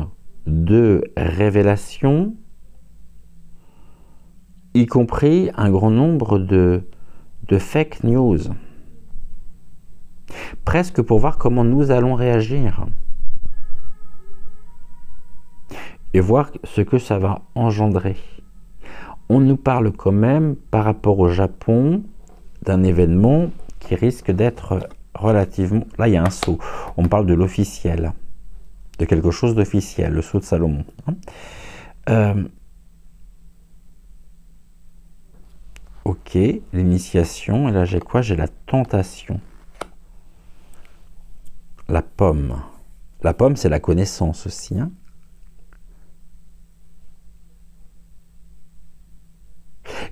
de révélations, y compris un grand nombre de fake news, presque pour voir comment nous allons réagir et voir ce que ça va engendrer. On nous parle quand même, par rapport au Japon, d'un événement qui risque d'être relativement... Là, il y a un sceau. On parle de l'officiel, de quelque chose d'officiel, le sceau de Salomon. Ok, l'initiation. Et là, j'ai quoi? J'ai la tentation. La pomme. La pomme, c'est la connaissance aussi, hein.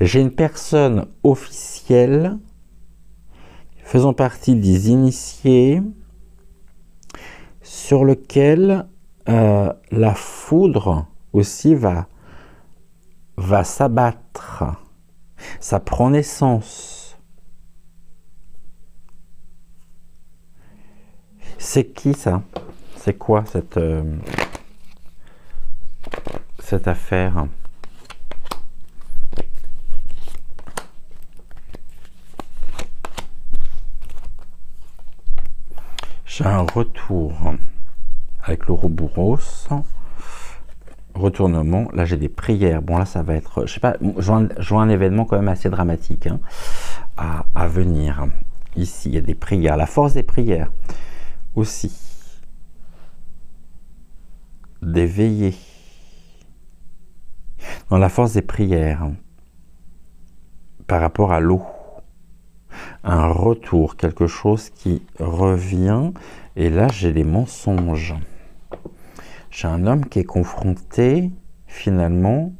J'ai une personne officielle faisant partie des initiés sur lequel la foudre aussi va s'abattre. Ça prend naissance. C'est qui ça? C'est quoi cette affaire? J'ai un retour avec l'Ouroboros. Retournement. Là, j'ai des prières. Bon, là, ça va être... Je sais pas, je vois un événement quand même assez dramatique, hein, à venir. Ici, il y a des prières. La force des prières aussi. D'éveiller. Dans la force des prières. Par rapport à l'eau. Un retour, quelque chose qui revient. Et là, j'ai les mensonges. J'ai un homme qui est confronté, finalement,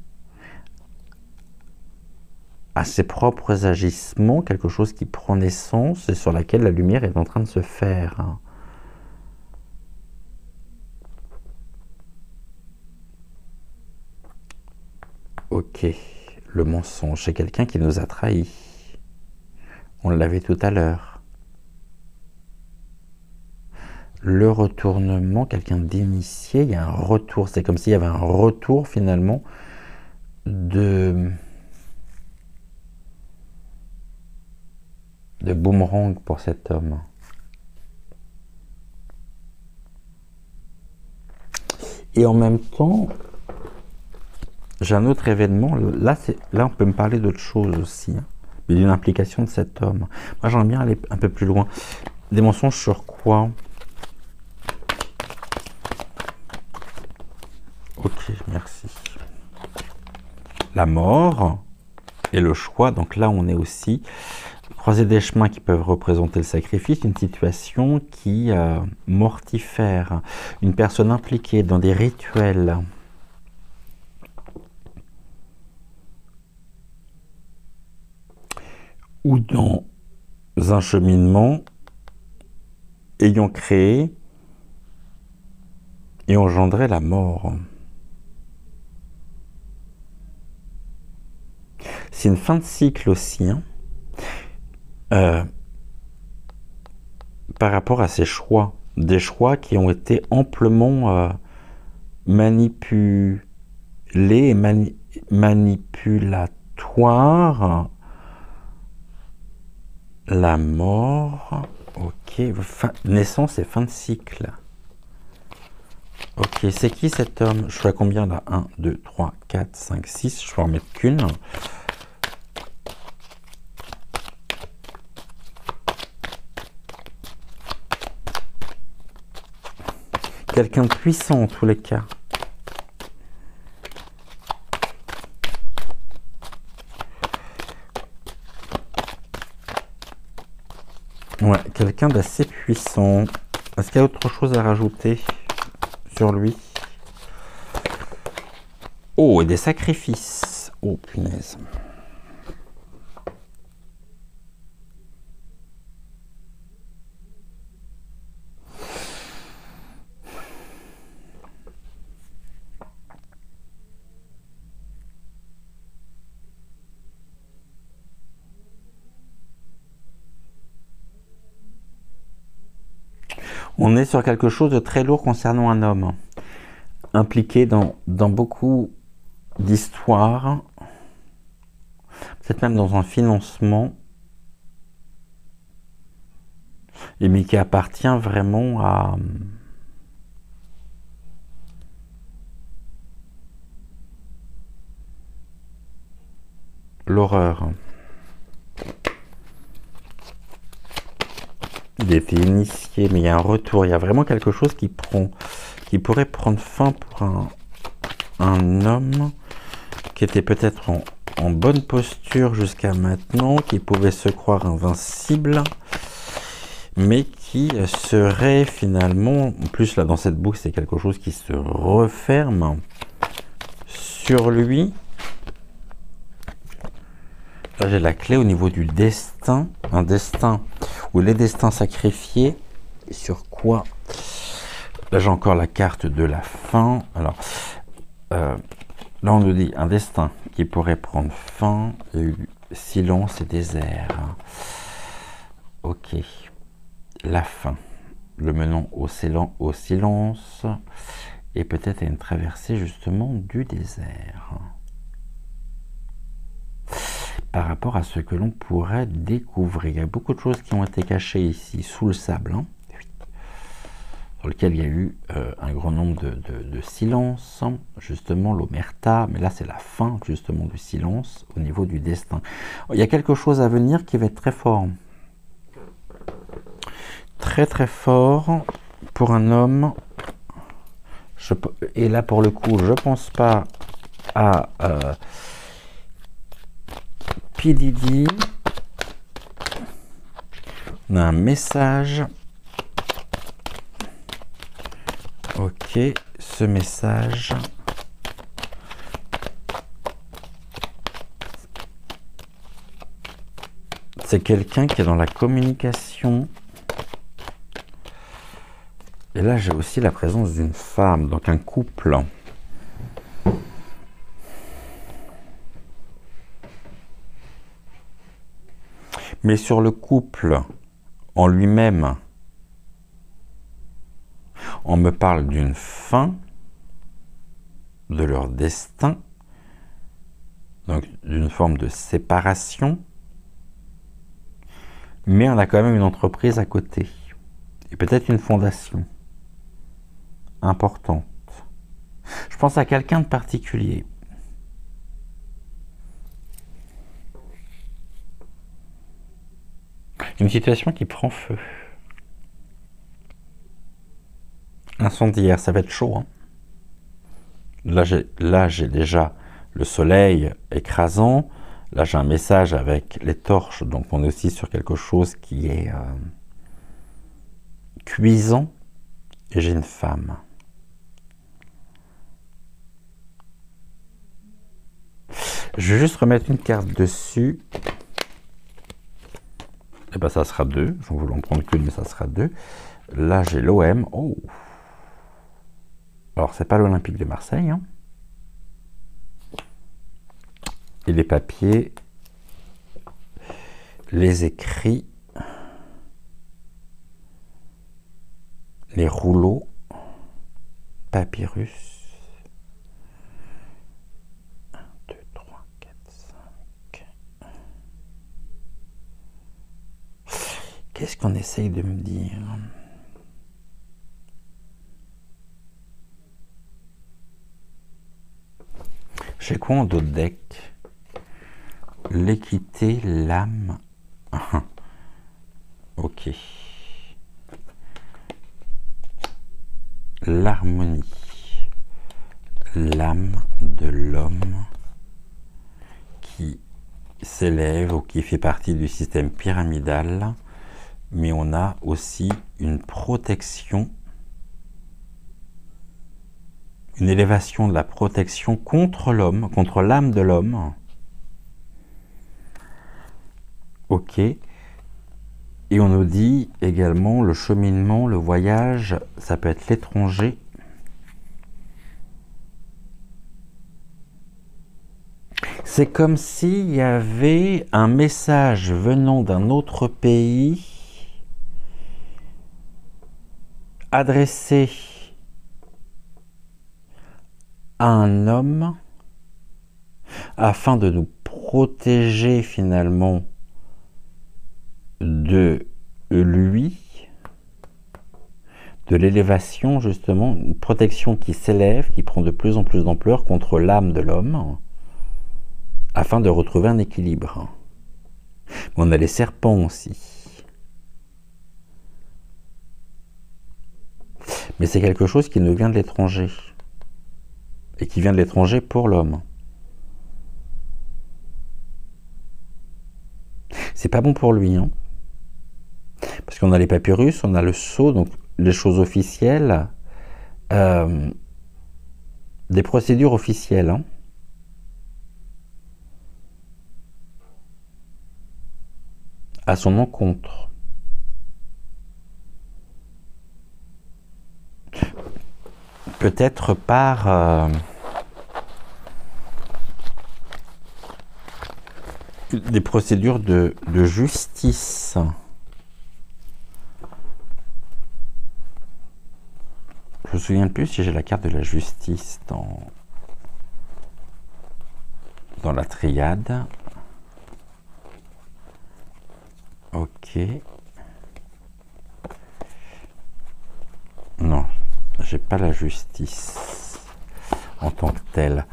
à ses propres agissements, quelque chose qui prend naissance et sur laquelle la lumière est en train de se faire. Ok, le mensonge, c'est quelqu'un qui nous a trahis. On l'avait tout à l'heure. Le retournement, quelqu'un d'initié, il y a un retour. C'est comme s'il y avait un retour finalement de boomerang pour cet homme. Et en même temps, j'ai un autre événement. Là, on peut me parler d'autre chose aussi, hein, mais d'une implication de cet homme. Moi, j'aimerais bien aller un peu plus loin. Des mensonges sur quoi? Ok, merci. La mort et le choix. Donc là, on est aussi croisée des chemins qui peuvent représenter le sacrifice, une situation qui mortifère, une personne impliquée dans des rituels. Ou dans un cheminement ayant créé et engendré la mort. C'est une fin de cycle aussi, hein, par rapport à ces choix, des choix qui ont été amplement manipulés et manipulatoires. La mort, ok, naissance et fin de cycle. Ok, c'est qui cet homme? Je suis à combien là? 1, 2, 3, 4, 5, 6, je vais en remettre qu'une. Quelqu'un de puissant en tous les cas. Ouais, quelqu'un d'assez puissant. Est-ce qu'il y a autre chose à rajouter sur lui? Oh, et des sacrifices. Oh, punaise. On est sur quelque chose de très lourd concernant un homme, impliqué dans beaucoup d'histoires, peut-être même dans un financement, et mais qui appartient vraiment à l'horreur. Il était initié, mais il y a un retour. Il y a vraiment quelque chose qui pourrait prendre fin pour un homme qui était peut-être en bonne posture jusqu'à maintenant, qui pouvait se croire invincible, mais qui serait finalement, en plus là dans cette boucle, c'est quelque chose qui se referme sur lui. Là j'ai la clé au niveau du destin, un destin ou les destins sacrifiés. Sur quoi? Là j'ai encore la carte de la fin. Alors là on nous dit un destin qui pourrait prendre fin. Il y a eu silence et désert. Ok, la fin, le menant au silence et peut-être à une traversée justement du désert. Par rapport à ce que l'on pourrait découvrir. Il y a beaucoup de choses qui ont été cachées ici, sous le sable, hein, sur lequel il y a eu un grand nombre de silences, justement l'omerta, mais là c'est la fin justement du silence au niveau du destin. Il y a quelque chose à venir qui va être très fort. Très très fort pour un homme. Et là pour le coup, je pense pas à... P. Diddy, on a un message. Ok, ce message. C'est quelqu'un qui est dans la communication. Et là, j'ai aussi la présence d'une femme, donc un couple. Mais sur le couple en lui-même, on me parle d'une fin de leur destin, donc d'une forme de séparation, mais on a quand même une entreprise à côté, et peut-être une fondation importante. Je pense à quelqu'un de particulier. Une situation qui prend feu. Incendiaire, ça va être chaud. Hein. Là, j'ai déjà le soleil écrasant, Là, j'ai un message avec les torches, donc on est aussi sur quelque chose qui est cuisant. Et j'ai une femme. Je vais juste remettre une carte dessus. Et ben ça sera 2. Je voulais en prendre qu'une, mais ça sera 2. Là, j'ai l'OM. Oh. Alors, c'est pas l'Olympique de Marseille. Hein. Et les papiers, les écrits, les rouleaux, papyrus. 1, 2, 3, 4, 5. Qu'est-ce qu'on essaye de me dire? J'ai quoi en dos de deck? L'équité, l'âme. Ok. L'harmonie. L'âme de l'homme qui s'élève ou qui fait partie du système pyramidal, mais on a aussi une protection, une élévation de la protection contre l'homme, contre l'âme de l'homme. Ok. Et on nous dit également le cheminement, le voyage, ça peut être l'étranger. C'est comme s'il y avait un message venant d'un autre pays adressé à un homme afin de nous protéger finalement de lui, de l'élévation justement, une protection qui s'élève, qui prend de plus en plus d'ampleur contre l'âme de l'homme, afin de retrouver un équilibre. Mais on a les serpents aussi. Mais c'est quelque chose qui nous vient de l'étranger. Et qui vient de l'étranger pour l'homme. C'est pas bon pour lui, hein. Parce qu'on a les papyrus, on a le sceau, donc les choses officielles, des procédures officielles. Hein. À son encontre. Peut-être par des procédures de justice. Je me souviens plus si j'ai la carte de la justice dans la triade. Ok. Non, j'ai pas la justice en tant que telle.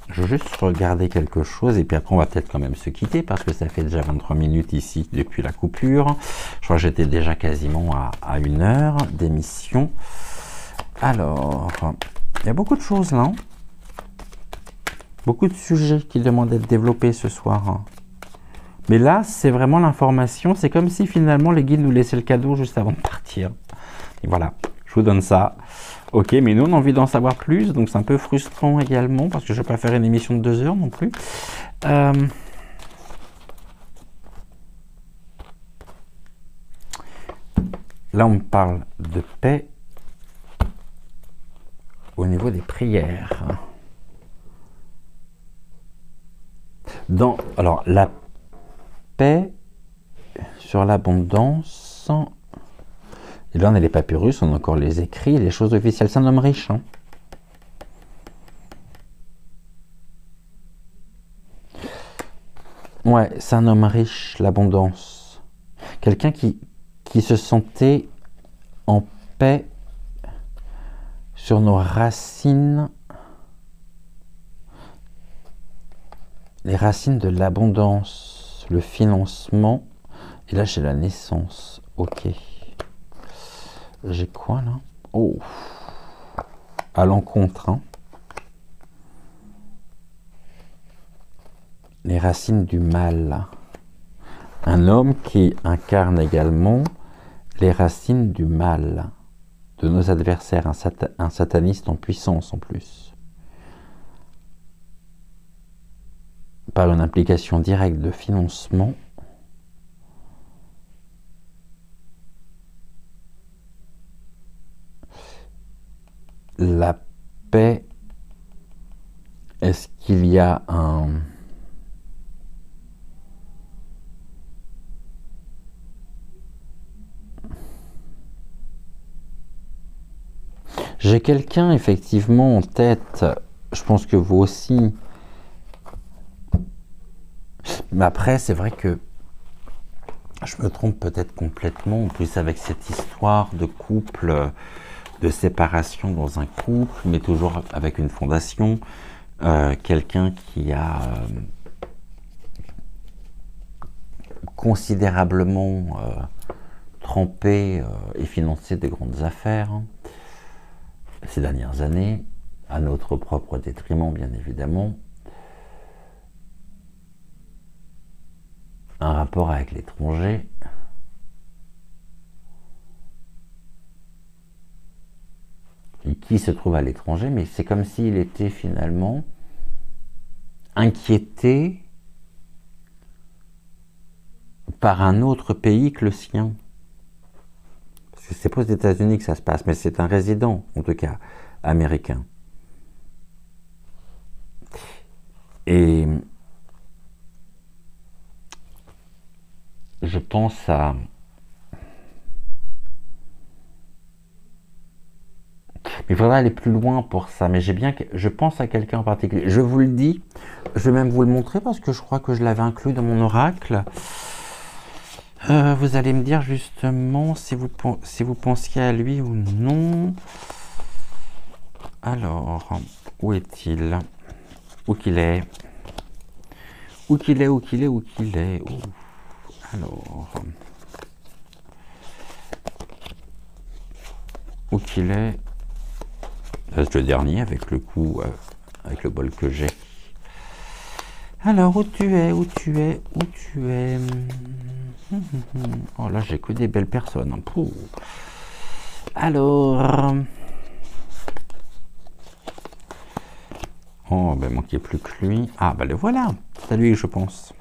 Je veux juste regarder quelque chose et puis après on va peut-être quand même se quitter parce que ça fait déjà 23 minutes ici depuis la coupure. Je crois que j'étais déjà quasiment à 1 heure d'émission. Alors, il y a beaucoup de choses là. Hein. Beaucoup de sujets qui demandent d'être développés ce soir. Hein. Mais là, c'est vraiment l'information. C'est comme si finalement les guides nous laissaient le cadeau juste avant de partir. Et voilà, je vous donne ça. Ok, mais nous on a envie d'en savoir plus, donc c'est un peu frustrant également, parce que je ne vais pas faire une émission de 2 heures non plus. Là on me parle de paix au niveau des prières. Alors, la paix sur l'abondance... Et là, on a les papyrus, on a encore les écrits, les choses officielles. C'est un homme riche. Hein. Ouais, c'est un homme riche, l'abondance. Quelqu'un qui se sentait en paix sur nos racines. Les racines de l'abondance, le financement. Et là, j'ai la naissance. Ok. J'ai quoi là? Oh, à l'encontre. Hein. Les racines du mal. Un homme qui incarne également les racines du mal de nos adversaires, un sataniste en puissance en plus. Par une implication directe de financement, la paix, est-ce qu'il y a un... J'ai quelqu'un effectivement en tête, je pense que vous aussi. Mais après, c'est vrai que je me trompe peut-être complètement, en plus avec cette histoire de couple, de séparation dans un couple, mais toujours avec une fondation, quelqu'un qui a considérablement trempé et financé de grandes affaires ces dernières années, à notre propre détriment bien évidemment. Un rapport avec l'étranger. Et qui se trouve à l'étranger, mais c'est comme s'il était finalement inquiété par un autre pays que le sien. Parce que c'est pas aux États-Unis que ça se passe, mais c'est un résident, en tout cas, américain. Et je pense à... Il faudra aller plus loin pour ça, mais je pense à quelqu'un en particulier. Je vous le dis, je vais même vous le montrer parce que je crois que je l'avais inclus dans mon oracle. Vous allez me dire justement si vous pensiez à lui ou non. Alors, où est-il? Où qu'il est? Où qu'il est? Où qu'il est? Où qu'il est? Alors, où qu'il est? C'est le dernier avec le coup, avec le bol que j'ai. Alors, où tu es? Où tu es? Où tu es? Oh là, j'ai que des belles personnes. Pouh. Alors... Oh, ben, il manquait plus que lui. Ah, ben le voilà. C'est à lui, je pense.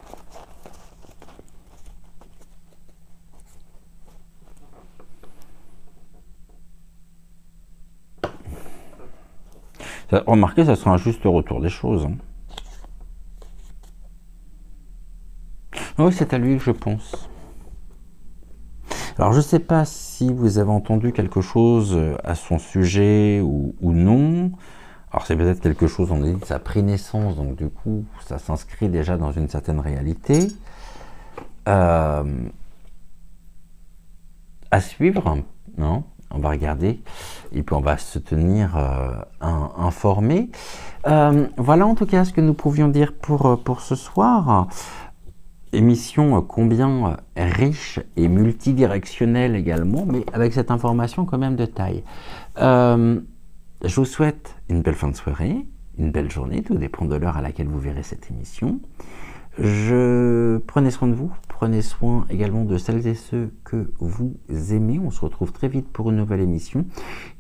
Remarquez, ça sera un juste retour des choses. Hein. Oui, c'est à lui que je pense. Alors, je ne sais pas si vous avez entendu quelque chose à son sujet ou non. Alors, c'est peut-être quelque chose, on a dit que ça a pris naissance, donc du coup, ça s'inscrit déjà dans une certaine réalité. À suivre, non? On va regarder et puis on va se tenir informé. Voilà en tout cas ce que nous pouvions dire pour ce soir. Émission combien riche et multidirectionnelle également, mais avec cette information quand même de taille. Je vous souhaite une belle fin de soirée, une belle journée, tout dépend de l'heure à laquelle vous verrez cette émission. Prenez soin de vous, prenez soin également de celles et ceux que vous aimez. On se retrouve très vite pour une nouvelle émission.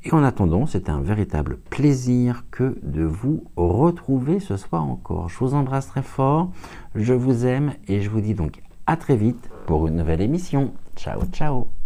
Et en attendant, c'est un véritable plaisir que de vous retrouver ce soir encore. Je vous embrasse très fort, je vous aime et je vous dis donc à très vite pour une nouvelle émission. Ciao, ciao!